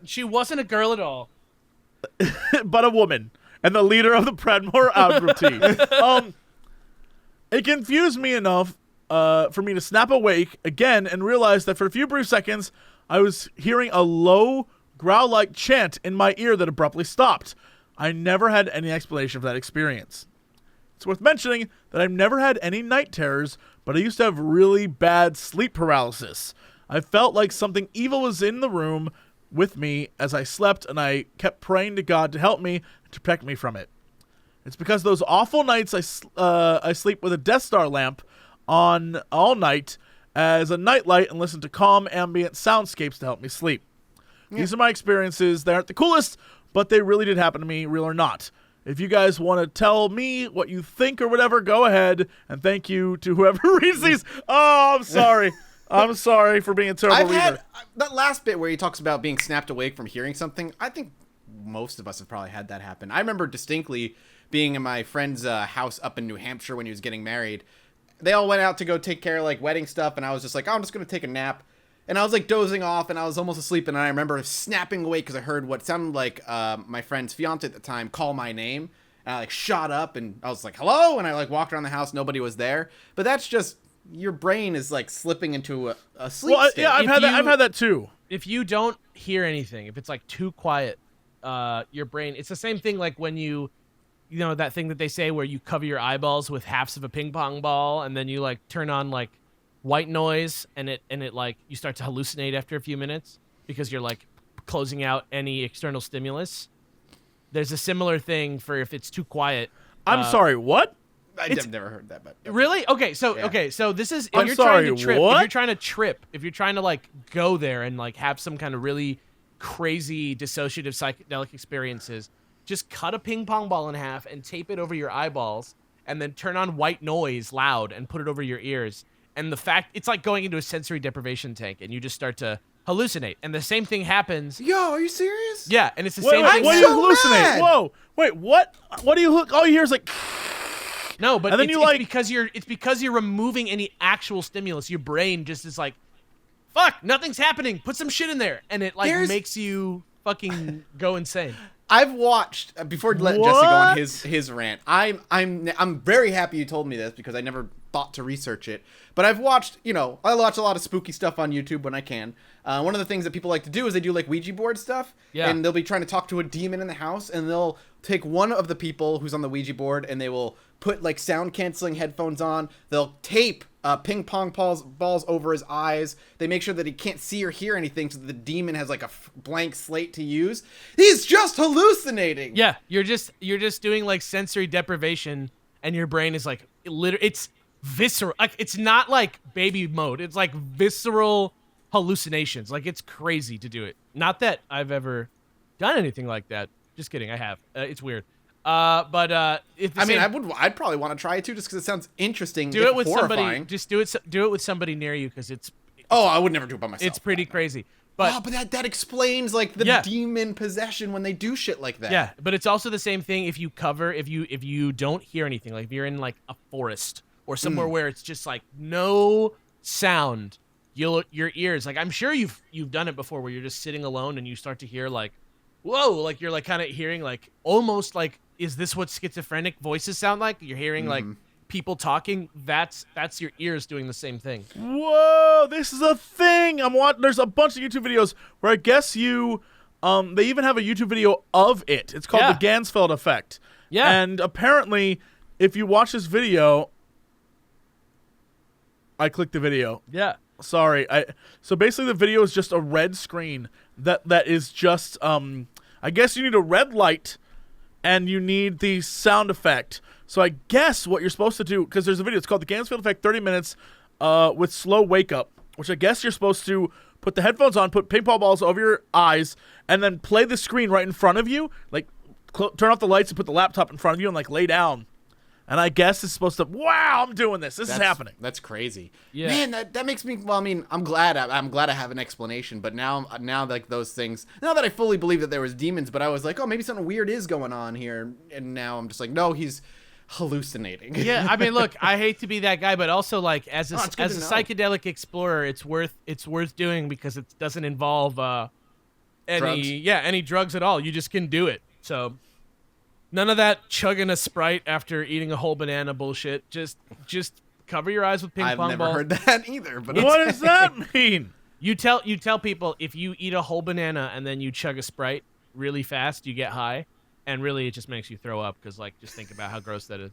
She wasn't a girl at all. But a woman, and the leader of the Proudmoore out-group team. It confused me enough for me to snap awake again and realize that for a few brief seconds, I was hearing a low, growl-like chant in my ear that abruptly stopped. I never had any explanation for that experience. It's worth mentioning that I've never had any night terrors, but I used to have really bad sleep paralysis. I felt like something evil was in the room with me as I slept, and I kept praying to God to help me and to protect me from it. It's because those awful nights I sleep with a Death Star lamp on all night as a nightlight and listen to calm ambient soundscapes to help me sleep. Yeah. These are my experiences. They aren't the coolest, but they really did happen to me, real or not. If you guys want to tell me what you think or whatever, go ahead. And thank you to whoever reads these. Oh, I'm sorry. I'm sorry for being a terrible reader. That last bit where he talks about being snapped awake from hearing something. I think most of us have probably had that happen. I remember distinctly being in my friend's house up in New Hampshire when he was getting married. They all went out to go take care of like wedding stuff, and I was just like, oh, I'm just gonna take a nap. And I was like dozing off, and I was almost asleep, and I remember snapping awake because I heard what sounded like my friend's fiance at the time call my name. And I like shot up, and I was like, hello, and I like walked around the house, nobody was there. But that's just your brain is like slipping into a sleep state. Yeah, I've had that too. If you don't hear anything, if it's like too quiet, your brain, it's the same thing like when you know that thing that they say where you cover your eyeballs with halves of a ping pong ball, and then you like turn on like white noise, and it like you start to hallucinate after a few minutes because you're like closing out any external stimulus. There's a similar thing for if it's too quiet. I'm sorry, what? I've never heard that, but Really? Okay, so Yeah. so this is if I'm you're sorry, trying to trip, what? if you're trying to like go there and like have some kind of really crazy dissociative psychedelic experiences, just cut a ping pong ball in half and tape it over your eyeballs, and then turn on white noise loud and put it over your ears. And the fact it's like going into a sensory deprivation tank, and you just start to hallucinate. And the same thing happens. yo, are you serious? Yeah, and it's the Wait, same thing. what do you so hallucinate? mad. Whoa, wait, what? What do you look? All you hear is like. No, but And then it's because you're removing any actual stimulus. Your brain just is like, fuck, nothing's happening. Put some shit in there, and it like There's- makes you fucking go insane. I've watched before letting Jesse go on his rant. I'm very happy you told me this because I never thought to research it. But I've watched, I watch a lot of spooky stuff on YouTube when I can. One of the things that people like to do is they do like Ouija board stuff. Yeah. And they'll be trying to talk to a demon in the house, and they'll take one of the people who's on the Ouija board, and they will put like sound canceling headphones on. They'll tape ping pong balls over his eyes. They make sure that he can't see or hear anything, so that the demon has like a blank slate to use. He's just hallucinating. Yeah, you're just doing like sensory deprivation, and your brain is like it's visceral. Like it's not like baby mode. It's like visceral hallucinations. Like it's crazy to do it. Not that I've ever done anything like that. Just kidding. I have. It's weird. I'd probably want to try it too, just because it sounds interesting. Do it with horrifying. somebody. Just do it with somebody near you, because it's. Oh, I would never do it by myself. It's pretty crazy. But that explains like the demon possession when they do shit like that. Yeah, but it's also the same thing if you don't hear anything. Like if you're in like a forest or somewhere where it's just like no sound, your ears, like I'm sure you've done it before, where you're just sitting alone and you start to hear like, whoa, like you're like kind of hearing like almost like, is this what schizophrenic voices sound like? You're hearing like people talking. That's your ears doing the same thing. Whoa, this is a thing. There's a bunch of YouTube videos where I guess you they even have a YouTube video of it. It's called the Ganzfeld Effect. Yeah. And apparently if you watch this video, I clicked the video. Yeah. Sorry. So basically the video is just a red screen that is just I guess you need a red light and you need the sound effect. So I guess what you're supposed to do, because there's a video, it's called the Ganzfeld Effect 30 minutes with slow wake up, which I guess you're supposed to put the headphones on, put ping pong balls over your eyes, and then play the screen right in front of you, like turn off the lights and put the laptop in front of you and like lay down. And I guess it's supposed to, wow, I'm doing this. This is happening. That's crazy. Yeah. Man, that makes me, well, I mean, I'm glad I have an explanation, but now like those things, now that I fully believe that there was demons, but I was like, oh, maybe something weird is going on here. And now I'm just like, no, he's hallucinating. Yeah, I mean, look, I hate to be that guy, but also like as a psychedelic explorer, it's worth doing, because it doesn't involve any drugs at all. You just can do it. So none of that chugging a Sprite after eating a whole banana bullshit. Just cover your eyes with ping pong balls. I've never heard that either. But what does that mean? You tell people if you eat a whole banana and then you chug a Sprite really fast, you get high, and really it just makes you throw up, because like just think about how gross that is.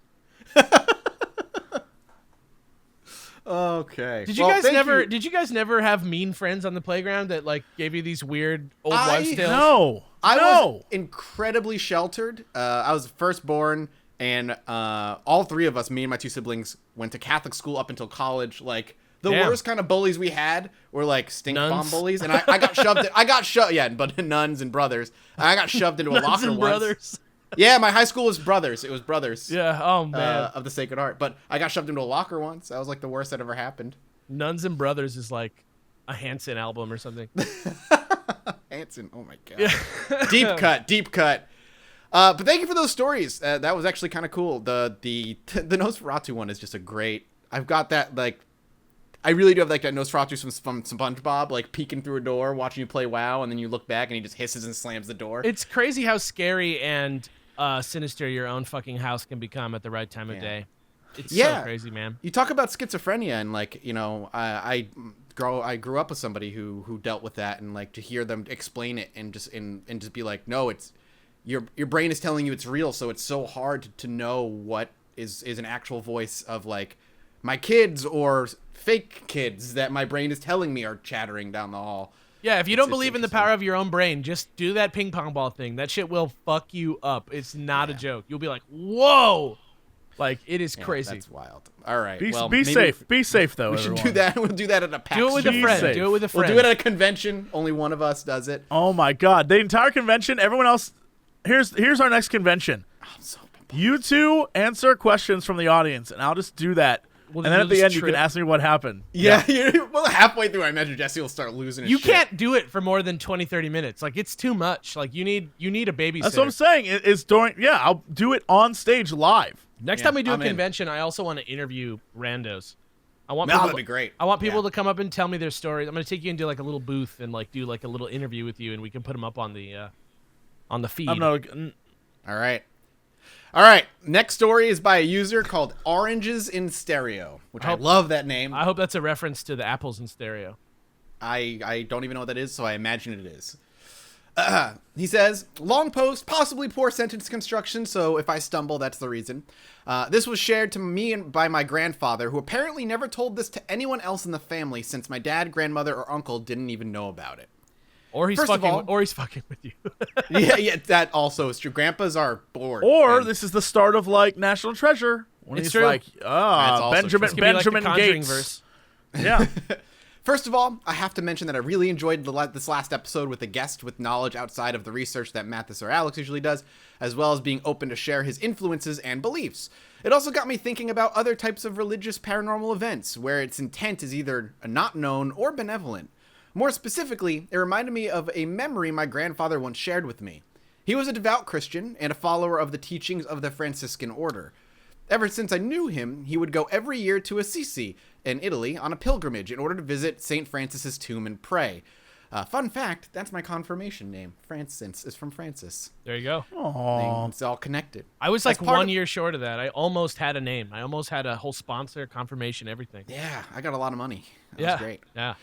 Okay. Did you guys never have mean friends on the playground that like gave you these weird old wives' tales? No. I was incredibly sheltered. I was firstborn, and all three of us, me and my two siblings, went to Catholic school up until college. Like the worst kind of bullies we had were like stink bomb bullies, and I got shoved. Yeah, but nuns and brothers. I got shoved into a locker once. Brothers. Yeah, my high school was brothers. It was brothers. Yeah. Oh man. Of the Sacred Heart, but I got shoved into a locker once. That was like the worst that ever happened. Nuns and Brothers is like a Hanson album or something. Hanson, oh my god. Yeah. Deep cut. But thank you for those stories. That was actually kind of cool. The Nosferatu one is just a great. I've got that, like, I really do have like that Nosferatu from SpongeBob, like peeking through a door, watching you play WoW, and then you look back and he just hisses and slams the door. It's crazy how scary and sinister your own fucking house can become at the right time of day. It's so crazy, man. You talk about schizophrenia, and like, I grew up with somebody who dealt with that, and like to hear them explain it and just be like, no, it's your brain is telling you it's real, so it's so hard to know what is an actual voice of like my kids or fake kids that my brain is telling me are chattering down the hall. Yeah, if you don't believe in the power of your own brain, just do that ping pong ball thing. That shit will fuck you up. It's not a joke. You'll be like, whoa. Like, it is crazy. That's wild. All right. Be safe. Be safe, though. We should do that. We'll do that at a PAX. Do it with a friend. Do it with a friend. We'll do it at a convention. Only one of us does it. Oh my god. The entire convention, everyone else. Here's our next convention. I'm so pumped. You two answer questions from the audience, and I'll just do that. Well, and then at the end, you can ask me what happened. Yeah. Well, halfway through, I imagine Jesse will start losing his shit. You can't do it for more than 20, 30 minutes. Like, it's too much. Like, you need a babysitter. That's what I'm saying. It's I'll do it on stage live. Next time we do a convention, I also want to interview randos. I want No, people that'd be great. I want people Yeah. to come up and tell me their stories. I'm gonna take you into like a little booth and like do like a little interview with you, and we can put them up on the feed. I'm not. All right. All right. Next story is by a user called Oranges in Stereo, which I love that name. I hope that's a reference to the apples in stereo. I don't even know what that is, so I imagine it is. He says, long post, possibly poor sentence construction, so if I stumble, that's the reason. This was shared to me by my grandfather, who apparently never told this to anyone else in the family since my dad, grandmother, or uncle didn't even know about it. Or he's First of fucking. all- Or he's fucking with you. Yeah, that also is true. Grandpas are bored. Or and- this is the start of like National Treasure when It's he's true. like, That's also Benjamin true. Could be like the Benjamin Conjuring Gates. verse. Yeah. First of all, I have to mention that I really enjoyed this last episode with a guest with knowledge outside of the research that Mathis or Alex usually does, as well as being open to share his influences and beliefs. It also got me thinking about other types of religious paranormal events, where its intent is either not known or benevolent. More specifically, it reminded me of a memory my grandfather once shared with me. He was a devout Christian and a follower of the teachings of the Franciscan order. Ever since I knew him, he would go every year to Assisi in Italy on a pilgrimage in order to visit St. Francis's tomb and pray. Fun fact, that's my confirmation name. Francis is from Francis. There you go. Aw. It's all connected. I was As like part 1 of- year short of that. I almost had a name. I almost had a whole sponsor, confirmation, everything. Yeah, I got a lot of money. That yeah. was great. Yeah.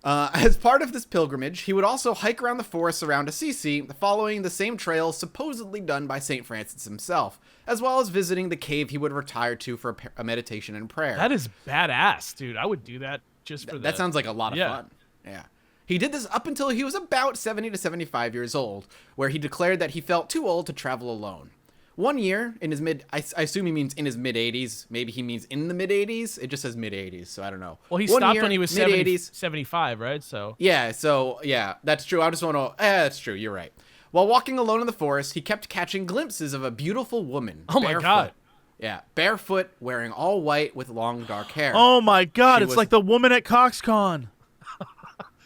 As part of this pilgrimage, he would also hike around the forests around Assisi, following the same trails supposedly done by St. Francis himself, as well as visiting the cave he would retire to for a meditation and prayer. That is badass, dude. I would do that just for That sounds like a lot of Yeah. fun. Yeah. He did this up until he was about 70 to 75 years old, where he declared that he felt too old to travel alone. 1 year in his I assume he means in his mid-80s. Maybe he means in the mid-80s. It just says mid-80s, so I don't know. Well, he 1 stopped year, when he was 70, mid-80s. 75, right? So Yeah, so, yeah, that's true. I just want to... that's true, you're right. While walking alone in the forest, he kept catching glimpses of a beautiful woman. Oh my barefoot. God. Yeah, barefoot, wearing all white with long dark hair. Oh my God! She It's was- like the woman at CoxCon.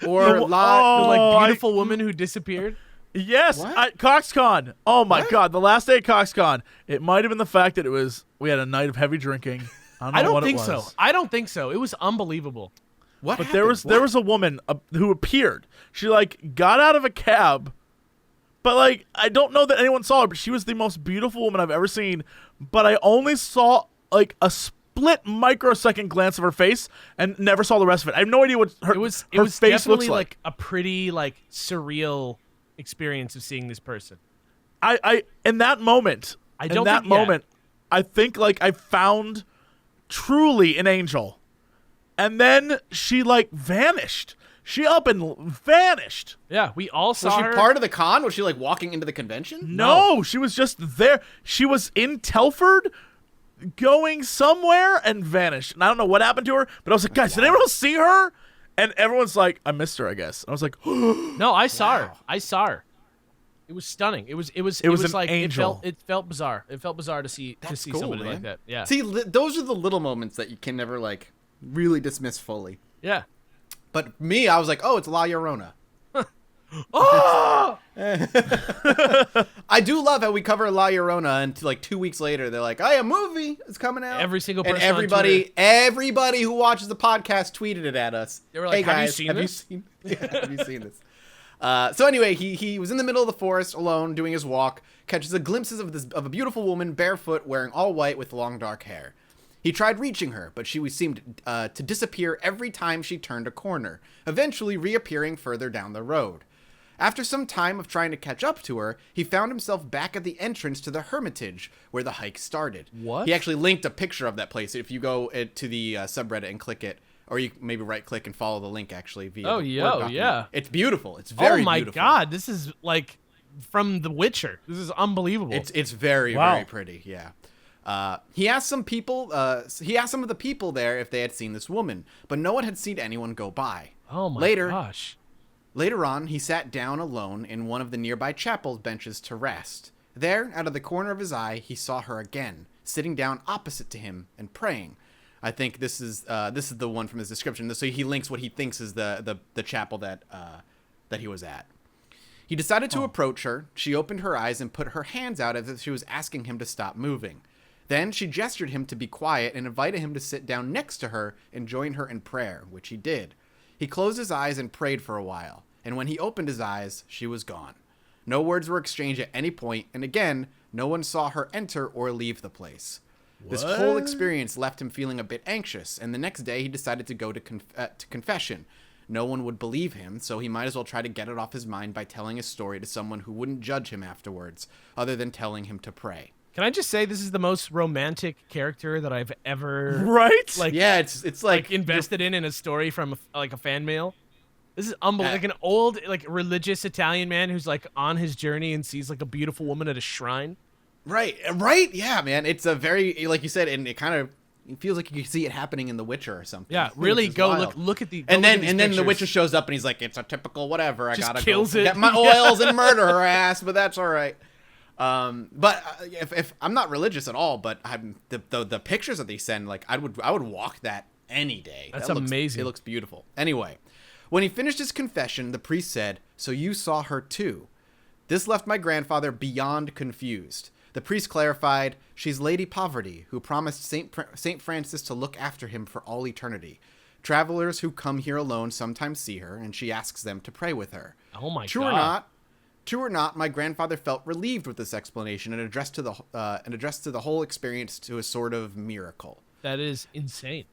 Or The- la- the like Oh, beautiful woman who disappeared. Yes, What? at CoxCon. Oh my What? God! The last day at CoxCon. It might have been the fact that we had a night of heavy drinking. I don't know I don't what think it so. was. I don't think so. It was unbelievable. What But happened? there What? was a woman who appeared. She like got out of a cab, but like I don't know that anyone saw her. But she was the most beautiful woman I've ever seen. But I only saw like a split microsecond glance of her face and never saw the rest of it. I have no idea what her It was her face definitely looks like. a pretty like surreal experience of seeing this person. I in that moment, I in don't that think yet. moment, I think like I found truly an angel. And then she like vanished. She up and vanished. Yeah, we all Was saw she her. part of the con? Was she like walking into the convention? No, she was just there. She was in Telford going somewhere and vanished. And I don't know what happened to her, but I was like, guys, did anyone else see her? And everyone's like, I missed her, I guess. And I was like, No, I saw her. I saw her. It was stunning. It was an like angel. it felt bizarre. It felt bizarre to see That's cool, somebody man. like that. Yeah. See, those are the little moments that you can never like really dismiss fully. Yeah. But me, I was like, oh, it's La Llorona. Oh! I do love how we cover La Llorona, and like 2 weeks later, they're like, "Hey, a movie is coming out." Every single and person on everybody who watches the podcast tweeted it at us. They were like, "Hey "Have you guys, seen have this?" you seen? Yeah, have you seen this?" So anyway, he was in the middle of the forest alone doing his walk, catches a glimpses of a beautiful woman barefoot, wearing all white with long dark hair. He tried reaching her, but she seemed to disappear every time she turned a corner, eventually reappearing further down the road. After some time of trying to catch up to her, he found himself back at the entrance to the Hermitage, where the hike started. What? He actually linked a picture of that place. If you go to the subreddit and click it, or you maybe right-click and follow the link, actually, via Oh, the yo, Word document. yeah. It's beautiful. It's very Oh my beautiful. god, this is like from The Witcher. This is unbelievable. It's very, Wow. very pretty, yeah. He asked some of the people there if they had seen this woman, but no one had seen anyone go by. oh my gosh. Later on, he sat down alone in one of the nearby chapel benches to rest. There, out of the corner of his eye, he saw her again, sitting down opposite to him and praying. I think this is the one from his description. So he links what he thinks is the chapel that he was at. He decided to approach her. She opened her eyes and put her hands out as if she was asking him to stop moving. Then she gestured him to be quiet and invited him to sit down next to her and join her in prayer, which he did. He closed his eyes and prayed for a while, and when he opened his eyes, she was gone. No words were exchanged at any point, and again, no one saw her enter or leave the place. This whole experience left him feeling a bit anxious, and the next day he decided to go to confession. No one would believe him, so he might as well try to get it off his mind by telling his story to someone who wouldn't judge him afterwards, other than telling him to pray. Can I just say this is the most romantic character that I've ever Right? Yeah, it's like invested in a story from like a fan mail. This is unbelievable. Like an old like religious Italian man who's like on his journey and sees like a beautiful woman at a shrine. Right, yeah, man. It's a very, like you said, and it kind of feels like you can see it happening in The Witcher or something. Yeah, really go look at the. And then The Witcher shows up and he's like, "It's a typical whatever. I Just gotta kills go it. get my oils and murder her ass, but that's all right." But if I'm not religious at all, but the pictures that they send, like I would walk that any day. That's It amazing. looks beautiful. Anyway, when he finished his confession, the priest said, "So you saw her too?" This left my grandfather beyond confused. The priest clarified, "She's Lady Poverty, who promised Saint Francis to look after him for all eternity. Travelers who come here alone sometimes see her, and she asks them to pray with her." Oh my True or not, my grandfather felt relieved with this explanation and addressed to the whole experience to a sort of miracle. That is insane.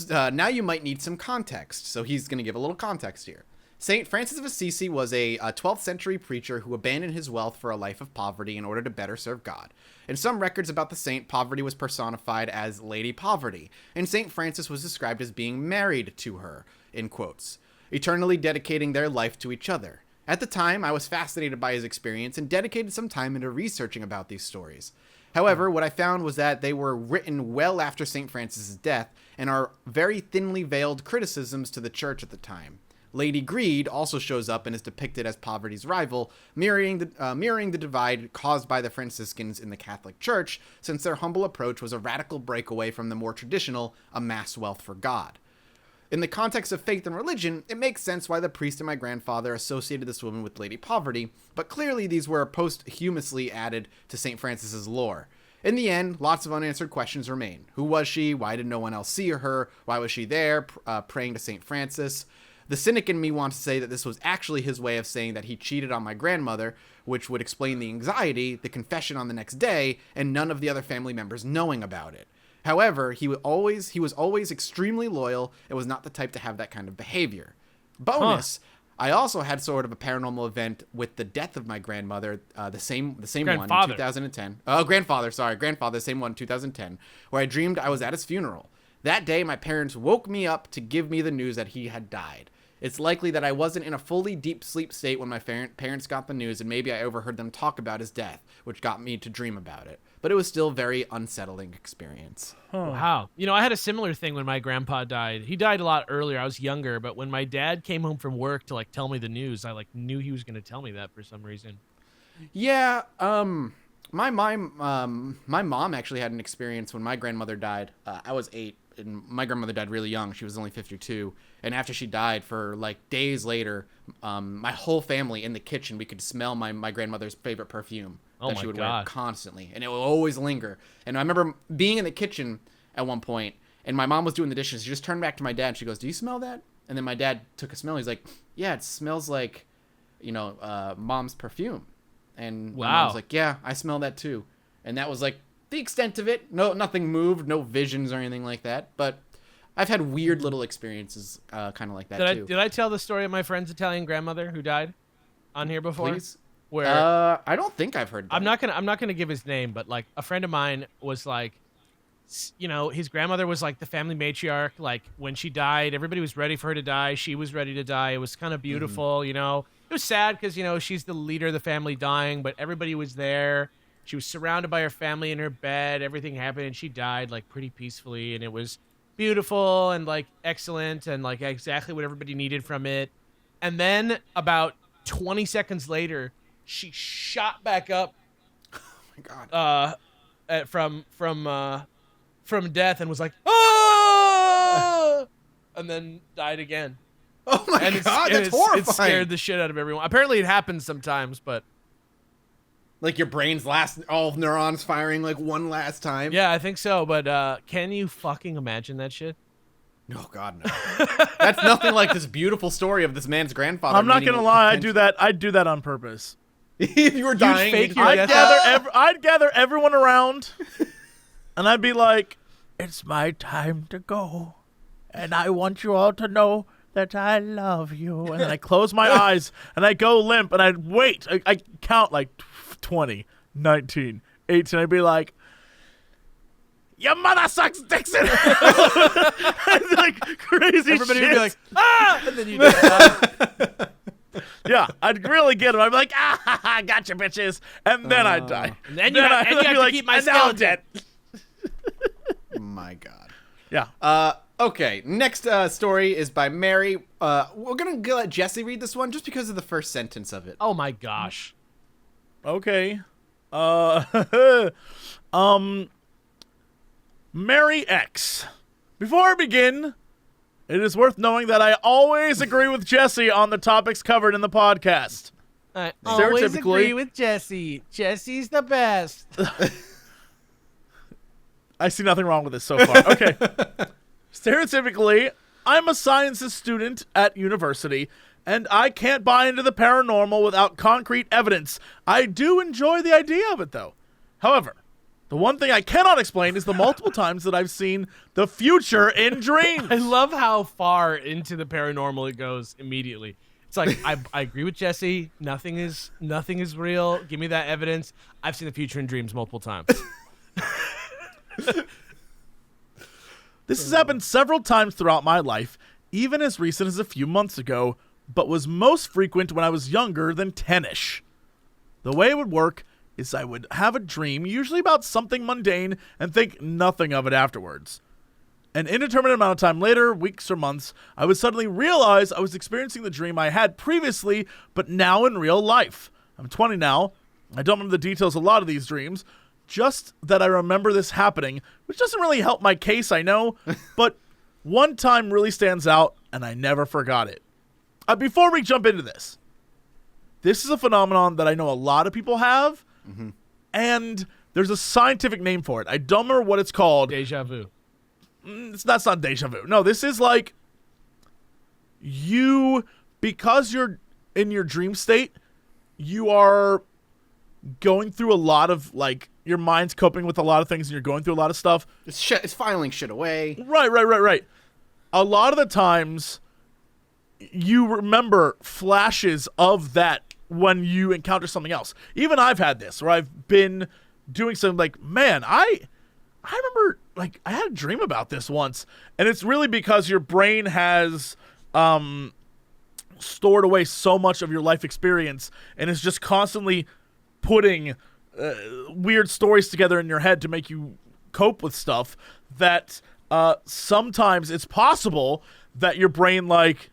Now you might need some context, so he's going to give a little context here. Saint Francis of Assisi was a 12th century preacher who abandoned his wealth for a life of poverty in order to better serve God. In some records about the saint, poverty was personified as Lady Poverty, and Saint Francis was described as being married to her, in quotes, eternally dedicating their life to each other. At the time, I was fascinated by his experience and dedicated some time into researching about these stories. However, what I found was that they were written well after St. Francis's death and are very thinly veiled criticisms to the church at the time. Lady Greed also shows up and is depicted as poverty's rival, mirroring the divide caused by the Franciscans in the Catholic Church, since their humble approach was a radical breakaway from the more traditional amass wealth for God. In the context of faith and religion, it makes sense why the priest and my grandfather associated this woman with Lady Poverty, but clearly these were posthumously added to St. Francis's lore. In the end, lots of unanswered questions remain. Who was she? Why did no one else see her? Why was she there, praying to St. Francis? The cynic in me wants to say that this was actually his way of saying that he cheated on my grandmother, which would explain the anxiety, the confession on the next day, and none of the other family members knowing about it. However, he was always extremely loyal and was not the type to have that kind of behavior. Bonus, I also had sort of a paranormal event with the death of my grandmother, the same one in 2010. Grandfather, same one in 2010, where I dreamed I was at his funeral. That day, my parents woke me up to give me the news that he had died. It's likely that I wasn't in a fully deep sleep state when my parents got the news, and maybe I overheard them talk about his death, which got me to dream about it. But it was still a very unsettling experience. Wow. You know, I had a similar thing when my grandpa died. He died a lot earlier. I was younger, but when my dad came home from work to like tell me the news, I like knew he was going to tell me that for some reason. Yeah, my mom actually had an experience when my grandmother died. I was 8. And my grandmother died really young. She was only 52. And after she died, for like days later, my whole family in the kitchen, we could smell my grandmother's favorite perfume that she would wear constantly. And it would always linger. And I remember being in the kitchen at one point, and my mom was doing the dishes. She just turned back to my dad, and she goes, "Do you smell that?" And then my dad took a smell. He's like, "Yeah, it smells like, mom's perfume." And my mom was like, "Yeah, I smell that too." And that was like the extent of it. No, nothing moved, no visions or anything like that. But I've had weird little experiences, kind of like that too. Did I tell the story of my friend's Italian grandmother who died on here before? Please. Where I don't think I've heard that. I'm not gonna give his name, but like a friend of mine was like, his grandmother was like the family matriarch. Like when she died, everybody was ready for her to die. She was ready to die. It was kind of beautiful, It was sad because she's the leader of the family dying, but everybody was there. She was surrounded by her family in her bed. Everything happened, and she died like pretty peacefully, and it was beautiful and like excellent and like exactly what everybody needed from it. And then about 20 seconds later, she shot back up. Oh my God! From death and was like, "Ah!" and then died again. Oh my God! That's horrifying. It scared the shit out of everyone. Apparently, it happens sometimes, but. Like your brain's all neurons firing like one last time. Yeah, I think so. But can you fucking imagine that shit? Oh God, no. That's nothing like this beautiful story of this man's grandfather. I'm not gonna lie. I'd do that on purpose. If you were dying, fake you'd- your I'd gather everyone around, and I'd be like, "It's my time to go, and I want you all to know that I love you." And then I close my eyes, and I go limp, and I'd wait. I count like 20, 19, 18. I'd be like, "Your mother sucks dicks in and like crazy Everybody shit. would be like, ah! And then you just die. Yeah, I'd really get him. I'd be like, "Ah, gotcha, bitches," and then I'd die. And then you have I'd be to keep my "And now I'm skeleton. dead." My God. Yeah. Okay, next story is by Mary. We're gonna let Jesse read this one just because of the first sentence of it. Oh my gosh. Okay. Mary X. Before I begin, it is worth knowing that I always agree with Jesse on the topics covered in the podcast. I always Stereotypically- agree with Jesse. Jesse's the best. I see nothing wrong with this so far. Okay. Stereotypically, I'm a sciences student at university, and I can't buy into the paranormal without concrete evidence. I do enjoy the idea of it, though. However, the one thing I cannot explain is the multiple times that I've seen the future in dreams. I love how far into the paranormal it goes immediately. It's like I agree with Jesse. Nothing is real. Give me that evidence. I've seen the future in dreams multiple times. This has happened several times throughout my life, even as recent as a few months ago, but was most frequent when I was younger than 10-ish. The way it would work is I would have a dream, usually about something mundane, and think nothing of it afterwards. An indeterminate amount of time later, weeks or months, I would suddenly realize I was experiencing the dream I had previously, but now in real life. I'm 20 now. I don't remember the details of a lot of these dreams, just that I remember this happening, which doesn't really help my case, I know, but one time really stands out, and I never forgot it. Before we jump into this is a phenomenon that I know a lot of people have, and there's a scientific name for it. I don't remember what it's called. Deja vu. That's not deja vu. No, this is like because you're in your dream state, you are going through a lot of, like, your mind's coping with a lot of things and you're going through a lot of stuff. It's filing shit away. Right. A lot of the times you remember flashes of that when you encounter something else. Even I've had this where I've been doing something like, man, I remember, like, I had a dream about this once, and it's really because your brain has stored away so much of your life experience and is just constantly putting weird stories together in your head to make you cope with stuff that sometimes it's possible that your brain, like,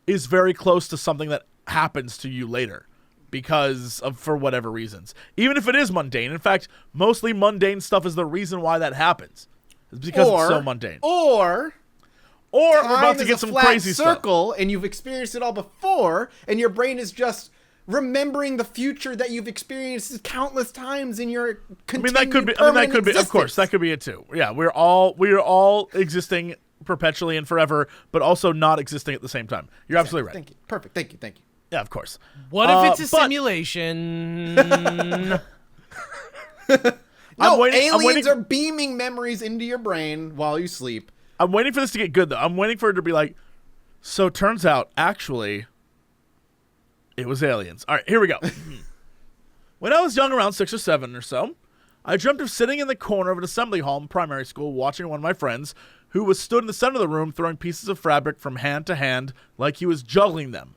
is very close to something that happens to you later because of, for whatever reasons. Even if it is mundane. In fact, mostly mundane stuff is the reason why that happens. It's because it's so mundane. Or we're time about to is get a some flat crazy stuff. circle, and you've experienced it all before, and your brain is just remembering the future that you've experienced countless times in your continued that could be. Of course, that could be it too. Yeah, we are all existing perpetually and forever, but also not existing at the same time. You're absolutely right. Thank you. Perfect. Thank you. Yeah, of course. What if it's a but- simulation? No, waiting- I'm aliens waiting- are beaming memories into your brain while you sleep. I'm waiting for this to get good, though. I'm waiting for it to be like, so turns out, actually, it was aliens. All right, here we go. When I was young, around 6 or 7 or so, I dreamt of sitting in the corner of an assembly hall in primary school watching one of my friends who was stood in the center of the room throwing pieces of fabric from hand to hand like he was juggling them.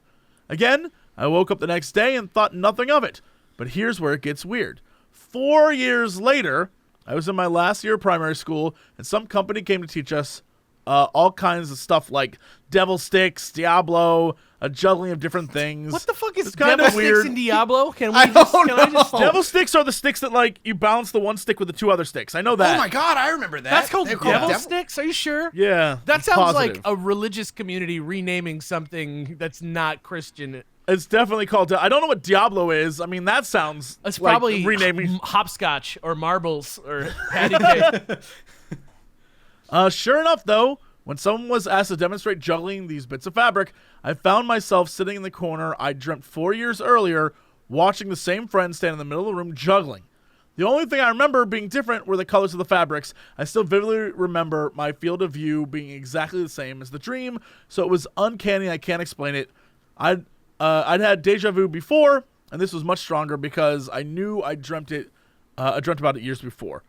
Again, I woke up the next day and thought nothing of it. But here's where it gets weird. 4 years later, I was in my last year of primary school, and some company came to teach us all kinds of stuff like devil sticks, Diablo, a juggling of different things. What the fuck is It's kinda devil weird. sticks in Diablo? Can I we just? don't Can I just? know. Devil sticks are the sticks that, like, you balance the one stick with the 2 other sticks. I know that. Oh my God, I remember that. That's called They're devil sticks. Are you sure? Yeah. That I'm sounds positive. like a religious community renaming something that's not Christian. It's definitely called. I don't know what Diablo is. I mean, that sounds. It's like probably renaming. hopscotch or marbles or patty cake. Sure enough, though, when someone was asked to demonstrate juggling these bits of fabric, I found myself sitting in the corner I dreamt 4 years earlier, watching the same friend stand in the middle of the room juggling. The only thing I remember being different were the colors of the fabrics. I still vividly remember my field of view being exactly the same as the dream, so it was uncanny. I can't explain it. I'd had deja vu before, and this was much stronger because I knew I dreamt it. I dreamt about it years before.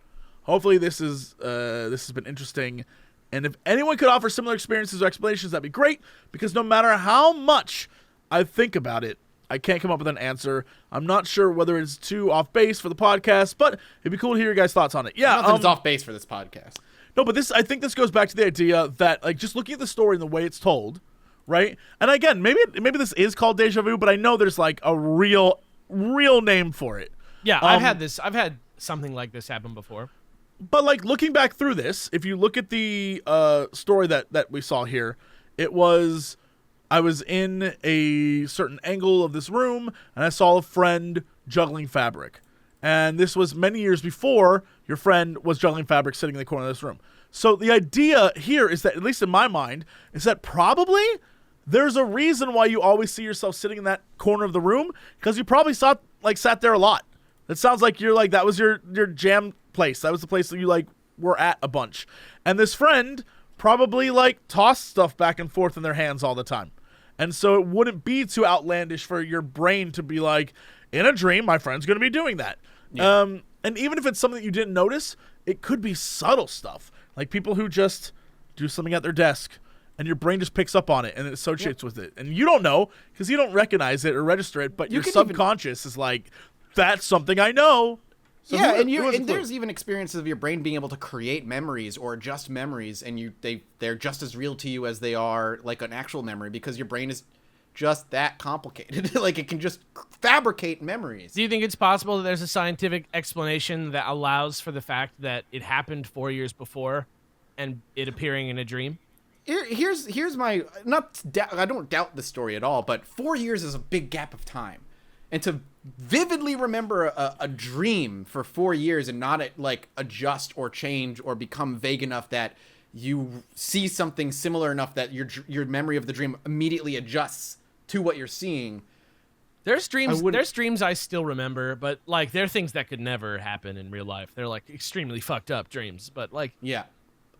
Hopefully, this has been interesting, and if anyone could offer similar experiences or explanations, that'd be great. Because no matter how much I think about it, I can't come up with an answer. I'm not sure whether it's too off base for the podcast, but it'd be cool to hear your guys' thoughts on it. Yeah, Nothing's it's off base for this podcast. No, but I think this goes back to the idea that, like, just looking at the story and the way it's told, right? And again, maybe this is called deja vu, but I know there's like a real name for it. Yeah, I've had something like this happen before. But like looking back through this, if you look at the story that we saw here, it was. I was in a certain angle of this room, and I saw a friend juggling fabric. And this was many years before your friend was juggling fabric sitting in the corner of this room. So the idea here is that, at least in my mind, is that probably there's a reason why you always see yourself sitting in that corner of the room, because you probably sat there a lot. It sounds like that was your jam place. That was the place that you were at a bunch. And this friend probably tossed stuff back and forth in their hands all the time. And so it wouldn't be too outlandish for your brain to be like, in a dream, my friend's going to be doing that. Yeah. And even if it's something that you didn't notice, it could be subtle stuff. Like people who just do something at their desk, and your brain just picks up on it and it associates with it. And you don't know because you don't recognize it or register it, but your subconscious is like, that's something I know. So yeah, and there's even experiences of your brain being able to create memories or adjust memories, and they're just as real to you as they are like an actual memory, because your brain is just that complicated. Like it can just fabricate memories. Do you think it's possible that there's a scientific explanation that allows for the fact that it happened 4 years before, and it appearing in a dream? Here's my I don't doubt the story at all, but 4 years is a big gap of time. And to vividly remember a dream for 4 years and not adjust or change or become vague enough that you see something similar enough that your memory of the dream immediately adjusts to what you're seeing. There's dreams I still remember, but they're things that could never happen in real life. They're extremely fucked up dreams, but yeah.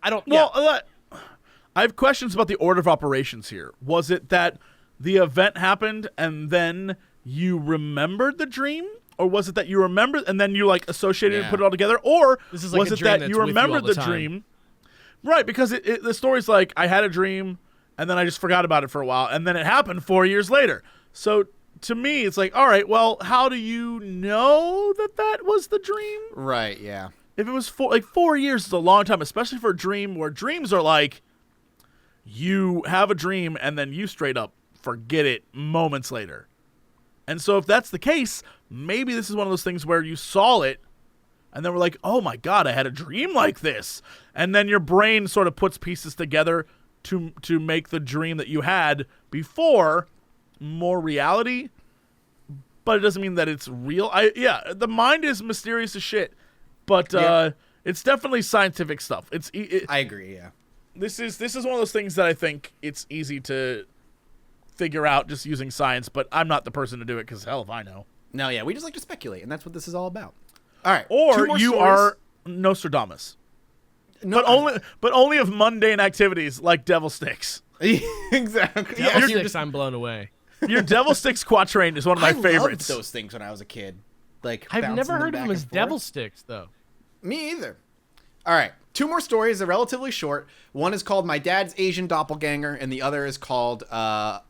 I don't. Well, I have questions about the order of operations here. Was it that the event happened and then you remembered the dream, or was it that you remembered and then you associated and put it all together, or was it that you remembered the dream? Right, because the story's like, I had a dream and then I just forgot about it for a while and then it happened 4 years later. So to me, it's like, all right, well, how do you know that was the dream? Right, yeah. If it was 4 years is a long time, especially for a dream where dreams are like, you have a dream and then you straight up forget it moments later. And so if that's the case, maybe this is one of those things where you saw it and then we're like, oh my God, I had a dream like this. And then your brain sort of puts pieces together to make the dream that you had before more reality. But it doesn't mean that it's real. The mind is mysterious as shit. But it's definitely scientific stuff. I agree, yeah. This is one of those things that I think it's easy to figure out just using science, but I'm not the person to do it because hell if I know. No, yeah, we just like to speculate, and that's what this is all about. All right, or you are Nostradamus, but only of mundane activities like devil sticks. Exactly. Devil sticks, I'm blown away. Your devil sticks quatrain is one of my favorites. I loved those things when I was a kid. I've never heard of them as devil sticks though. Me either. All right. 2 more stories. They're relatively short. One is called My Dad's Asian Doppelganger, and the other is called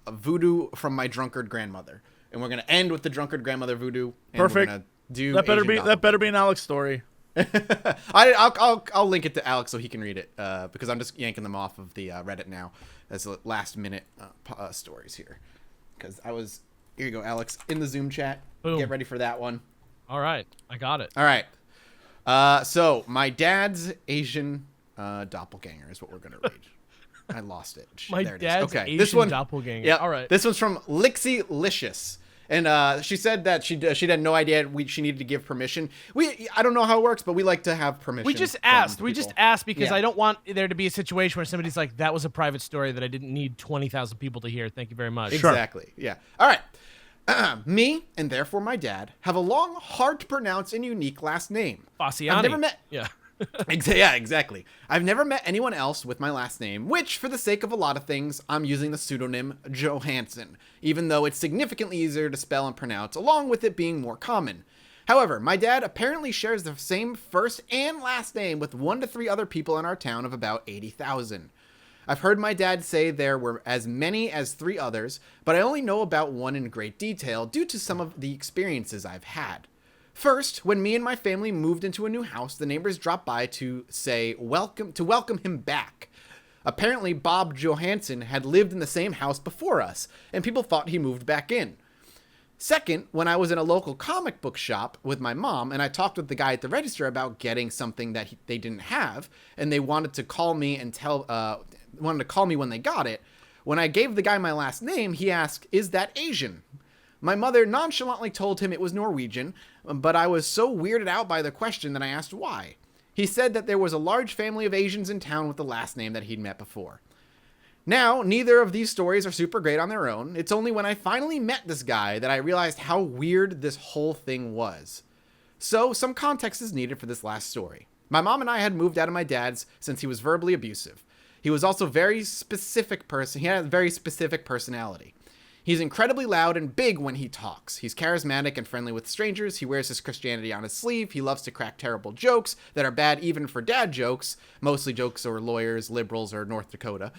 Voodoo from My Drunkard Grandmother. And we're going to end with the drunkard grandmother voodoo. And perfect. We're gonna do that better be an Alex story. I'll link it to Alex so he can read it because I'm just yanking them off of the Reddit now as last minute stories here. Because here you go, Alex, in the Zoom chat. Boom. Get ready for that one. All right, I got it. All right. So, My Dad's Asian Doppelganger is what we're going to read. I lost it. My There it is. dad's Okay, Asian this one. doppelganger. Yeah, All right. This one's from Lixie Licious. And she said that she had no idea she needed to give permission. I don't know how it works, but we like to have permission. We just asked. We just asked because Yeah. I don't want there to be a situation where somebody's like, that was a private story that I didn't need 20,000 people to hear. Thank you very much. Exactly. Yeah. All right. Me, and therefore my dad, have a long, hard to pronounce and unique last name. Fasciani. I've never met... Yeah. Yeah, exactly. I've never met anyone else with my last name, which, for the sake of a lot of things, I'm using the pseudonym Johansson, even though it's significantly easier to spell and pronounce, along with it being more common. However, my dad apparently shares the same first and last name with 1 to 3 other people in our town of about 80,000. I've heard my dad say there were as many as 3 others, but I only know about one in great detail due to some of the experiences I've had. First, when me and my family moved into a new house, the neighbors dropped by to say welcome him back. Apparently, Bob Johansson had lived in the same house before us, and people thought he moved back in. Second, when I was in a local comic book shop with my mom, and I talked with the guy at the register about getting something that they didn't have, and they wanted to call me and wanted to call me when they got it. When I gave the guy my last name, he asked, "Is that Asian?" My mother nonchalantly told him it was Norwegian, but I was so weirded out by the question that I asked why. He said that there was a large family of Asians in town with the last name that he'd met before. Now, neither of these stories are super great on their own. It's only when I finally met this guy that I realized how weird this whole thing was. So, some context is needed for this last story. My mom and I had moved out of my dad's since he was verbally abusive. He was also he had a very specific personality. He's incredibly loud and big when he talks. He's charismatic and friendly with strangers. He wears his Christianity on his sleeve. He loves to crack terrible jokes that are bad even for dad jokes. Mostly jokes or lawyers, liberals, or North Dakota.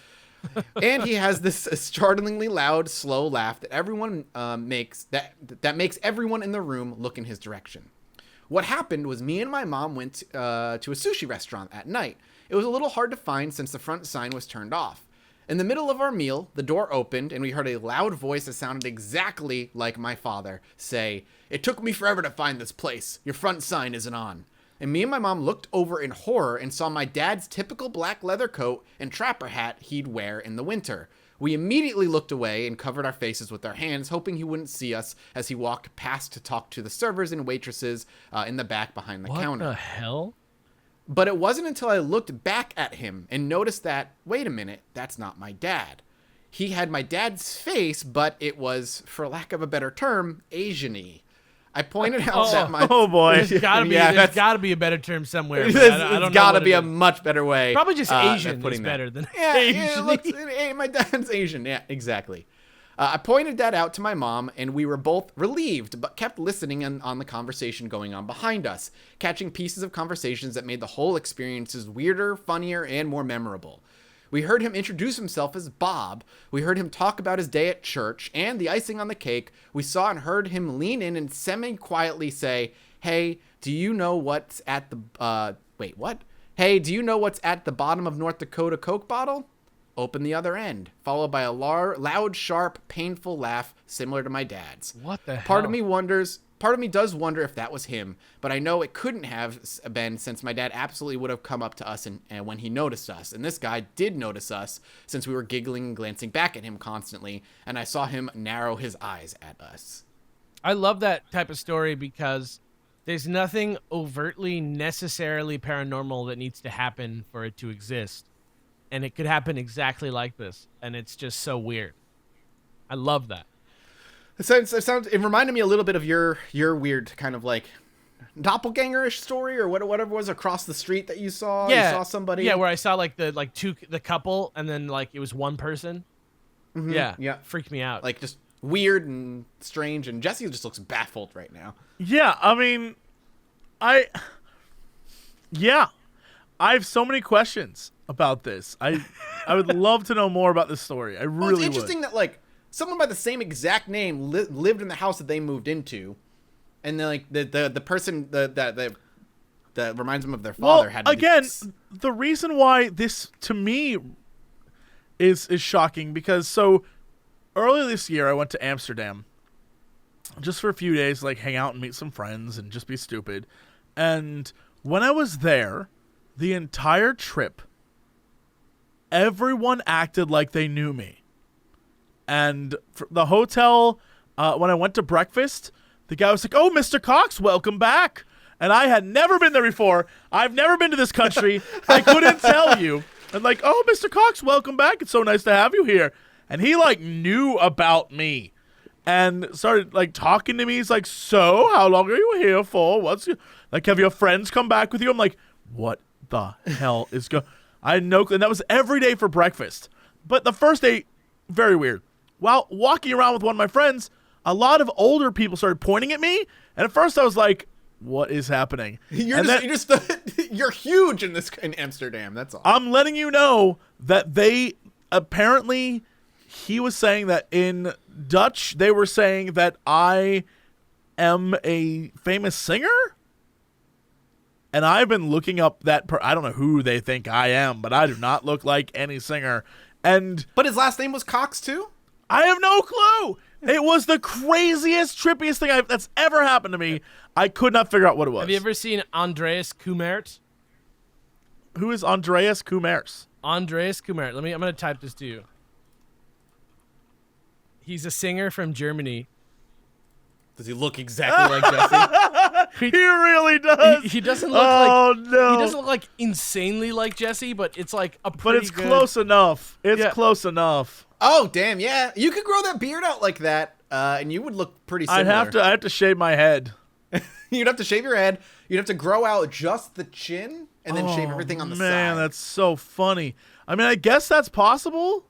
And he has this startlingly loud, slow laugh that everyone makes that makes everyone in the room look in his direction. What happened was me and my mom went to a sushi restaurant at night. It was a little hard to find since the front sign was turned off. In the middle of our meal, the door opened and we heard a loud voice that sounded exactly like my father say, "It took me forever to find this place. Your front sign isn't on." And me and my mom looked over in horror and saw my dad's typical black leather coat and trapper hat he'd wear in the winter. We immediately looked away and covered our faces with our hands, hoping he wouldn't see us as he walked past to talk to the servers and waitresses in the back behind the counter. What the hell? But it wasn't until I looked back at him and noticed that, wait a minute, that's not my dad. He had my dad's face, but it was, for lack of a better term, Asian-y. I pointed out that my... Oh, boy. There's gotta be a better term somewhere. It's It's gotta be a much better way. Probably just Asian of putting is that. better than Yeah, Asian. my dad's Asian. Yeah, exactly. I pointed that out to my mom, and we were both relieved, but kept listening on the conversation going on behind us, catching pieces of conversations that made the whole experiences weirder, funnier, and more memorable. We heard him introduce himself as Bob. We heard him talk about his day at church, and the icing on the cake, we saw and heard him lean in and semi-quietly say, "Hey, do you know what's at the, Hey, do you know what's at the bottom of North Dakota Coke bottle?" Open the other end, followed by a loud, sharp, painful laugh similar to my dad's. What the hell? Part of me does wonder if that was him, but I know it couldn't have been since my dad absolutely would have come up to us and when he noticed us. And this guy did notice us since we were giggling and glancing back at him constantly, and I saw him narrow his eyes at us. I love that type of story because there's nothing overtly necessarily paranormal that needs to happen for it to exist. And it could happen exactly like this, and it's just so weird. I love that. It reminded me a little bit of your weird kind of like doppelganger-ish story or whatever was across the street that you saw. Yeah, you saw somebody. Yeah, where I saw like the couple, and then like it was one person. Mhm, Yeah, freaked me out. Like just weird and strange. And Jesse just looks baffled right now. Yeah, I mean, I have so many questions about this. I would love to know more about this story. I really it's interesting that like someone by the same exact name lived in the house that they moved into, and then like the person that reminds them of their father had again the reason why this to me is shocking because so earlier this year I went to Amsterdam just for a few days, like hang out and meet some friends and just be stupid. And when I was there, the entire trip, everyone acted like they knew me. And the hotel, when I went to breakfast, the guy was like, "Oh, Mr. Cox, welcome back." And I had never been there before. I've never been to this country. I couldn't tell you. And like, "Oh, Mr. Cox, welcome back. It's so nice to have you here." And he like knew about me and started like talking to me. He's like, "So, how long are you here for? Like, have your friends come back with you?" I'm like, "What the hell is going?" I had no clue. And that was every day for breakfast. But the first day, very weird. While walking around with one of my friends, a lot of older people started pointing at me. And at first I was like, what is happening? You're huge in Amsterdam. That's all. I'm letting you know that they apparently, he was saying that in Dutch, they were saying that I am a famous singer. And I've been looking up I don't know who they think I am, but I do not look like any singer. But his last name was Cox too? I have no clue. It was the craziest, trippiest thing that's ever happened to me. I could not figure out what it was. Have you ever seen Andreas Kumert? Who is Andreas Kumers? Andreas Kumert. I'm going to type this to you. He's a singer from Germany. Does he look exactly like Jesse? He really does. He doesn't look no. He doesn't look like insanely like Jesse, but it's like a pretty But it's close enough. It's Yeah. close enough. Oh, damn, yeah. You could grow that beard out like that, and you would look pretty similar. I have to shave my head. You'd have to shave your head. You'd have to grow out just the chin, and then shave everything on the side. Man, that's so funny. I mean, I guess that's possible.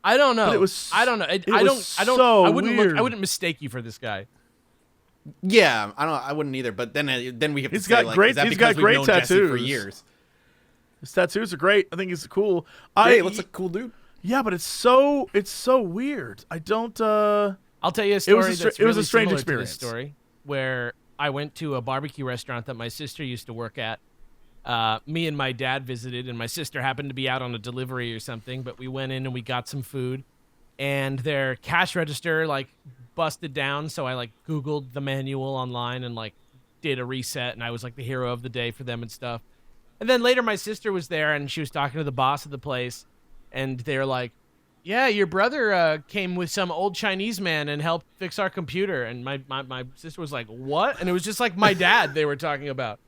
I don't know. But it was. I don't know. I so wouldn't weird. I wouldn't mistake you for this guy. Yeah, I wouldn't either. But then we have to He's say, got like, great- is that he's because got we've great known Jesse for tattoos. years? His tattoos are great. I think he's cool. Hey, looks like a cool dude. Yeah, but it's so weird. I don't. I'll tell you a story. It was a strange similar experience. To this story where I went to a barbecue restaurant that my sister used to work at. Me and my dad visited, and my sister happened to be out on a delivery or something. But we went in and we got some food, and their cash register like busted down. So I like Googled the manual online and like did a reset, and I was like the hero of the day for them and stuff. And then later, my sister was there, and she was talking to the boss of the place, and they're like, "Yeah, your brother came with some old Chinese man and helped fix our computer." And my sister was like, "What?" And it was just like my dad they were talking about.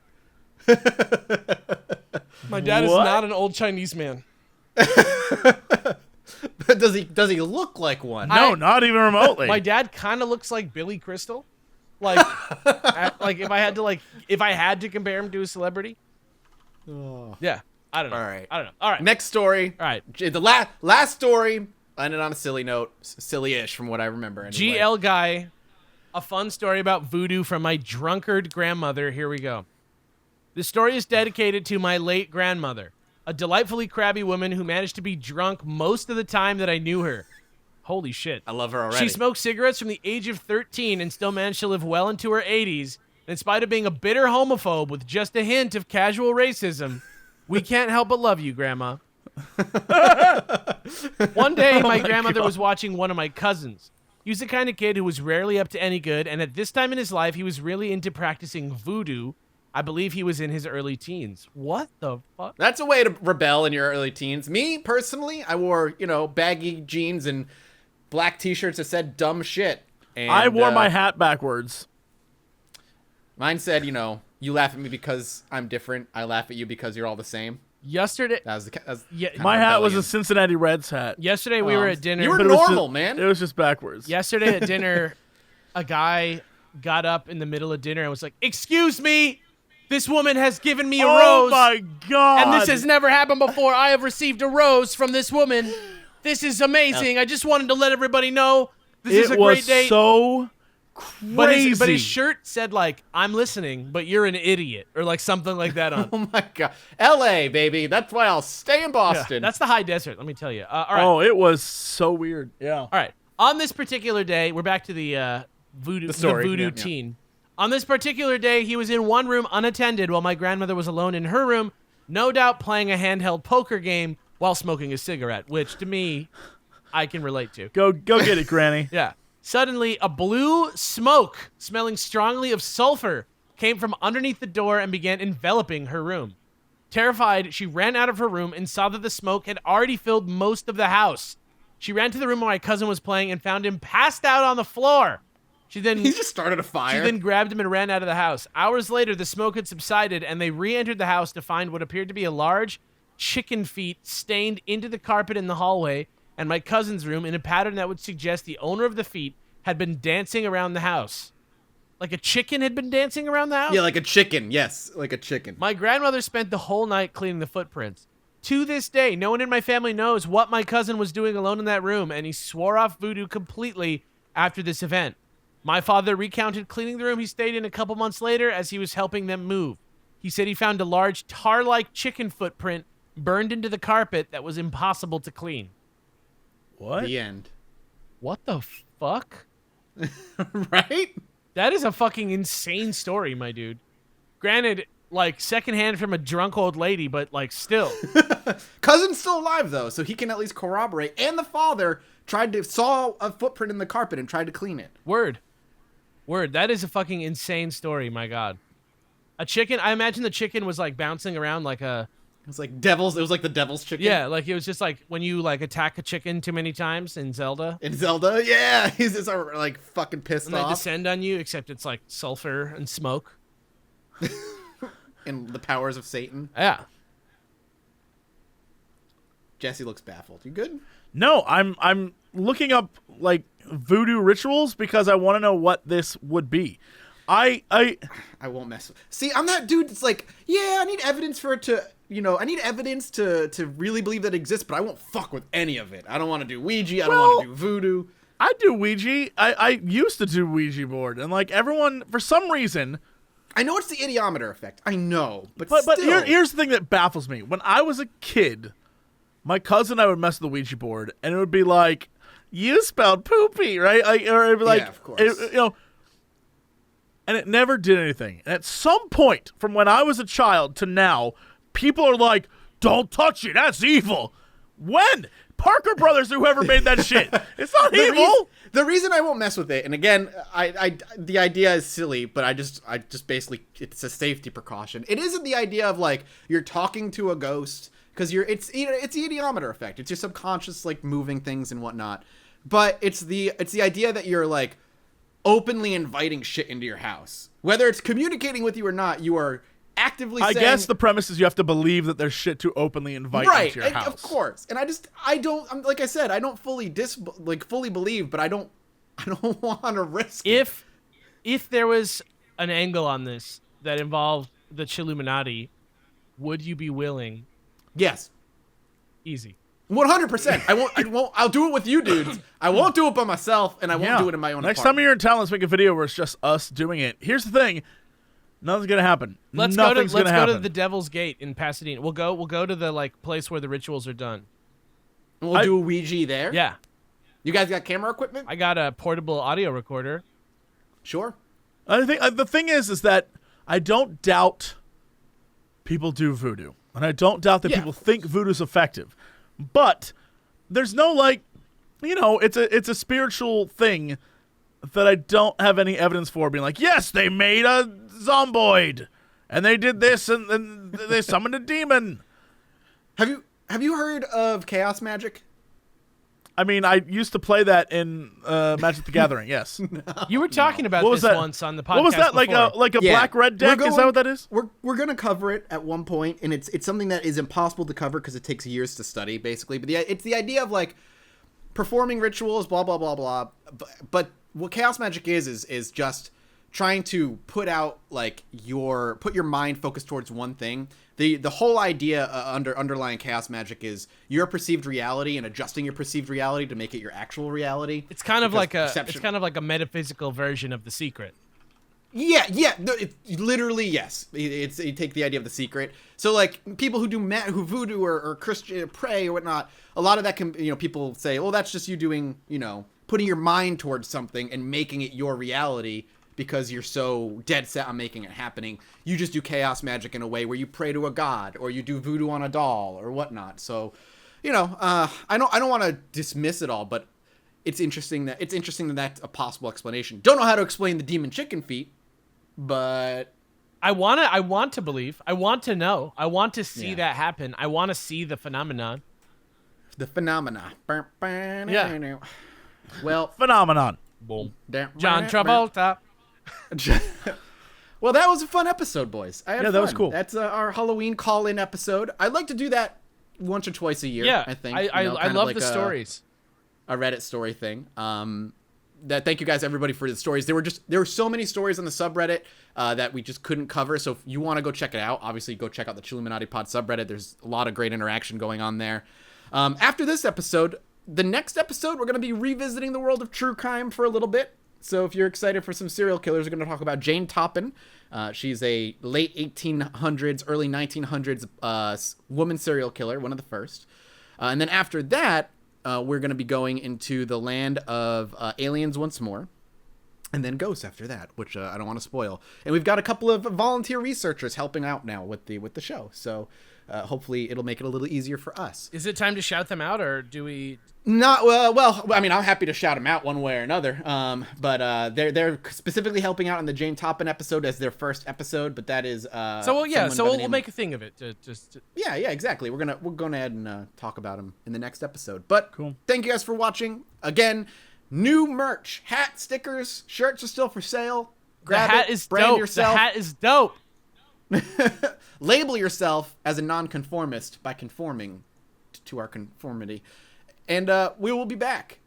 My dad is not an old Chinese man. But does he look like one? No, not even remotely. My dad kind of looks like Billy Crystal. Like, like if I had to compare him to a celebrity. Yeah, I don't know. All right. I don't know. All right. Next story. All right. The last story ended on a silly note, silly-ish from what I remember. Anyway. GL guy, a fun story about voodoo from my drunkard grandmother. Here we go. This story is dedicated to my late grandmother, a delightfully crabby woman who managed to be drunk most of the time that I knew her. Holy shit. I love her already. She smoked cigarettes from the age of 13 and still managed to live well into her 80s. In spite of being a bitter homophobe with just a hint of casual racism, we can't help but love you, Grandma. One day, my grandmother was watching one of my cousins. He was the kind of kid who was rarely up to any good, and at this time in his life, he was really into practicing voodoo. I believe he was in his early teens. What the fuck? That's a way to rebel in your early teens. Me, personally, I wore, baggy jeans and black t-shirts that said dumb shit. And I wore my hat backwards. Mine said, you laugh at me because I'm different. I laugh at you because you're all the same. Yesterday, That was My hat was a Cincinnati Reds hat. yesterday we were at dinner. You were But it was normal, just- man. It was just backwards. Yesterday at dinner, a guy got up in the middle of dinner and was like, "Excuse me, this woman has given me a Oh rose, my god! and this has never happened before. I have received a rose from this woman. This is amazing. I just wanted to let everybody know this is a great day." So crazy. But his shirt said like, "I'm listening, but you're an idiot," or like something like that on. Oh my god. LA, baby. That's why I'll stay in Boston. That's the high desert. Let me tell you. All right. Oh, it was so weird. Yeah. All right. On this particular day, we're back to the voodoo, the story. voodoo Yeah. teen. On this particular day, he was in one room unattended while my grandmother was alone in her room, no doubt playing a handheld poker game while smoking a cigarette, which to me, I can relate to. Go get it, Granny. Yeah. Suddenly, a blue smoke smelling strongly of sulfur came from underneath the door and began enveloping her room. Terrified, she ran out of her room and saw that the smoke had already filled most of the house. She ran to the room where my cousin was playing and found him passed out on the floor. She then He just started a fire. She then grabbed him and ran out of the house. Hours later, the smoke had subsided, and they re-entered the house to find what appeared to be a large chicken feet stained into the carpet in the hallway and my cousin's room in a pattern that would suggest the owner of the feet had been dancing around the house. Like a chicken had been dancing around the house? Yeah, like a chicken. Yes, like a chicken. My grandmother spent the whole night cleaning the footprints. To this day, no one in my family knows what my cousin was doing alone in that room, and he swore off voodoo completely after this event. My father recounted cleaning the room he stayed in a couple months later as he was helping them move. He said he found a large tar-like chicken footprint burned into the carpet that was impossible to clean. What? The end. What the fuck? Right? That is a fucking insane story, my dude. Granted, like, secondhand from a drunk old lady, but, like, still. Cousin's still alive, though, so he can at least corroborate. And the father saw a footprint in the carpet and tried to clean it. Word. That is a fucking insane story, my God. A chicken, I imagine the chicken was, like, bouncing around like a... It was like the devil's chicken. Yeah, like, it was just like when you, like, attack a chicken too many times in Zelda. In Zelda, yeah. He's just, like, fucking pissed And they off. descend on you, except it's, like, sulfur and smoke. And the powers of Satan. Yeah. Jesse looks baffled. You good? No, I'm looking up like voodoo rituals because I want to know what this would be. I won't mess with. See, I'm that dude that's like, yeah, I need evidence for it to, I need evidence to really believe that it exists, but I won't fuck with any of it. I don't want to do Ouija. I don't want to do voodoo. I do Ouija. I used to do Ouija board, and like everyone, for some reason. I know it's the idiometer effect. I know, but But still. here's the thing that baffles me. When I was a kid, my cousin and I would mess with the Ouija board, and it would be like, you spelled poopy, right? Or it'd be like, yeah, of course. And it never did anything. And at some point, from when I was a child to now, people are like, don't touch it, that's evil. When? Parker Brothers, whoever made that shit. It's not evil. The reason I won't mess with it, and again, the idea is silly, but I just basically, it's a safety precaution. It isn't the idea of like you're talking to a ghost because it's the idiometer effect. It's your subconscious like moving things and whatnot. But it's the idea that you're like openly inviting shit into your house, whether it's communicating with you or not. You are actively saying, I guess the premise is you have to believe that there's shit to openly invite into your house. Of course. And like I said, I don't fully believe, but I don't want to risk it. If there was an angle on this that involved the Chilluminati, would you be willing? Yes. Easy. 100%. I'll do it with you dudes. I won't do it by myself, and I won't do it in my own Next apartment. time you're in town, let's make a video where it's just us doing it. Here's the thing. Nothing's gonna happen. Let's go to the Devil's Gate in Pasadena. We'll go to the like place where the rituals are done. And we'll do a Ouija there. Yeah. You guys got camera equipment? I got a portable audio recorder. Sure. I think the thing is that I don't doubt people do voodoo, and I don't doubt that people think voodoo's effective, but there's no like, it's a spiritual thing that I don't have any evidence for being like, yes, they made a zomboid, and they did this, and they summoned a demon. Have you heard of chaos magic? I mean, I used to play that in Magic the Gathering. Yes. You were talking about this once on the podcast. What was that? Before. Like a black red deck? Is that what that is? We're gonna cover it at one point, and it's something that is impossible to cover because it takes years to study, basically. But it's the idea of like performing rituals, blah blah blah blah. But what chaos magic is just trying to put your mind focused towards one thing. The whole idea underlying chaos magic is your perceived reality and adjusting your perceived reality to make it your actual reality. It's kind of like a metaphysical version of The Secret. Yeah. Literally, yes. You take the idea of The Secret. So like people who do who voodoo or Christian pray or whatnot, a lot of that can people say, oh, that's just you doing putting your mind towards something and making it your reality. Because you're so dead set on making it happening, you just do chaos magic in a way where you pray to a god or you do voodoo on a doll or whatnot. So, I don't want to dismiss it all, but it's interesting that that's a possible explanation. Don't know how to explain the demon chicken feet, but I want to believe. I want to know. I want to see that happen. I want to see the phenomenon. The phenomena. Yeah. Well, Phenomenon. Boom. John Travolta. Well, that was a fun episode, boys. I had fun. That was cool. That's our Halloween call-in episode. I'd like to do that once or twice a year. Yeah, I think. I love the stories. A Reddit story thing. Thank you guys, everybody, for the stories. There were so many stories on the subreddit that we just couldn't cover. So if you want to go check it out, obviously go check out the Chilluminati Pod subreddit. There's a lot of great interaction going on there. After this episode, the next episode, we're going to be revisiting the world of true crime for a little bit. So if you're excited for some serial killers, we're going to talk about Jane Toppin. She's a late 1800s, early 1900s woman serial killer, one of the first. And then after that, we're going to be going into the land of aliens once more. And then ghosts after that, which I don't want to spoil. And we've got a couple of volunteer researchers helping out now with the show. So hopefully it'll make it a little easier for us. Is it time to shout them out, or do we? Not well. I mean, I'm happy to shout them out one way or another. But they're specifically helping out in the Jane Toppin episode as their first episode. But that is So we'll make a thing of it. Yeah, exactly. We're going ahead and talk about them in the next episode. But cool. Thank you guys for watching. Again, new merch, hat, stickers, shirts are still for sale. Grab the hat it, is brand dope. yourself. The hat is dope. Label yourself as a nonconformist by conforming to our conformity. And we will be back.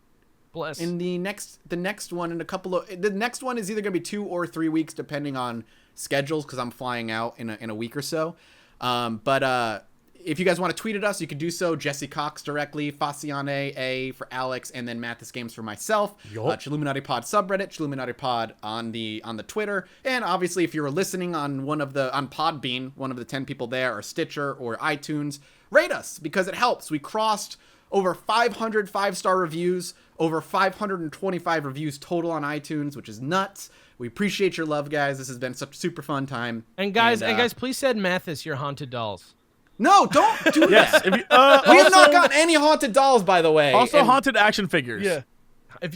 Bless. In the next one in a couple of the next one is either going to be 2 or 3 weeks depending on schedules because I'm flying out in a week or so. But if you guys want to tweet at us, you can do so. Jesse Cox directly, Faciane A for Alex, and then Mathis Games for myself. Chilluminati Pod subreddit, Chilluminati Pod on the Twitter, and obviously if you're listening on Podbean, one of the 10 people there, or Stitcher or iTunes, rate us because it helps. We crossed over 500 5-star reviews, over 525 reviews total on iTunes, which is nuts. We appreciate your love, guys. This has been such a super fun time. And guys, please send Mathis your haunted dolls. No, don't do Yes. that. If you, We have not gotten any haunted dolls, by the way. also, And- haunted action figures. Yeah.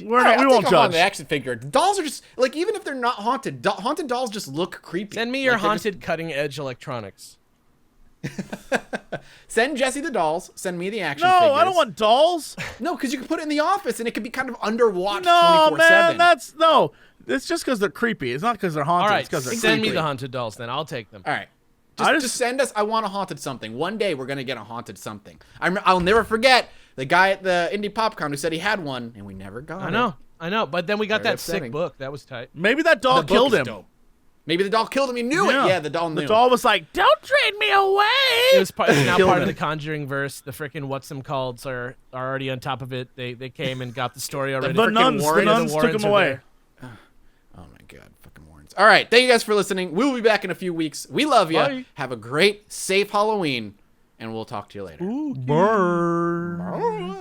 We All right, I'll won't take a judge. haunted action figure. Dolls are just like, even if they're not haunted, haunted dolls just look creepy. Send me your Like, they're haunted cutting edge electronics. Send Jesse the dolls. Send me the action No, figures. I don't want dolls. No, because you can put it in the office and it could be kind of underwatched. No, 24/7. man, it's just because they're creepy. It's not because they're haunted. All right, It's because they're send me creepy. the haunted dolls then. I'll take them. All right. I Just send us. I want a haunted something. One day we're gonna get a haunted something. I'll never forget the guy at the Indie PopCon who said he had one, and we never got it. I know. But then we got Very that sick upsetting. book. That was tight. Maybe that doll The book killed is him. dope. Maybe the doll killed him. He knew it. Yeah, the doll knew. The doll was like, "Don't trade me away." It's now Killed part of him. the Conjuring verse. The freaking what's them calls are already on top of it. They came and got the story already. The nuns took Warrens him are away. there. Oh my god, fucking Warrens. All right, thank you guys for listening. We'll be back in a few weeks. We love you. Bye. Have a great, safe Halloween, and we'll talk to you later. Burn. Bye.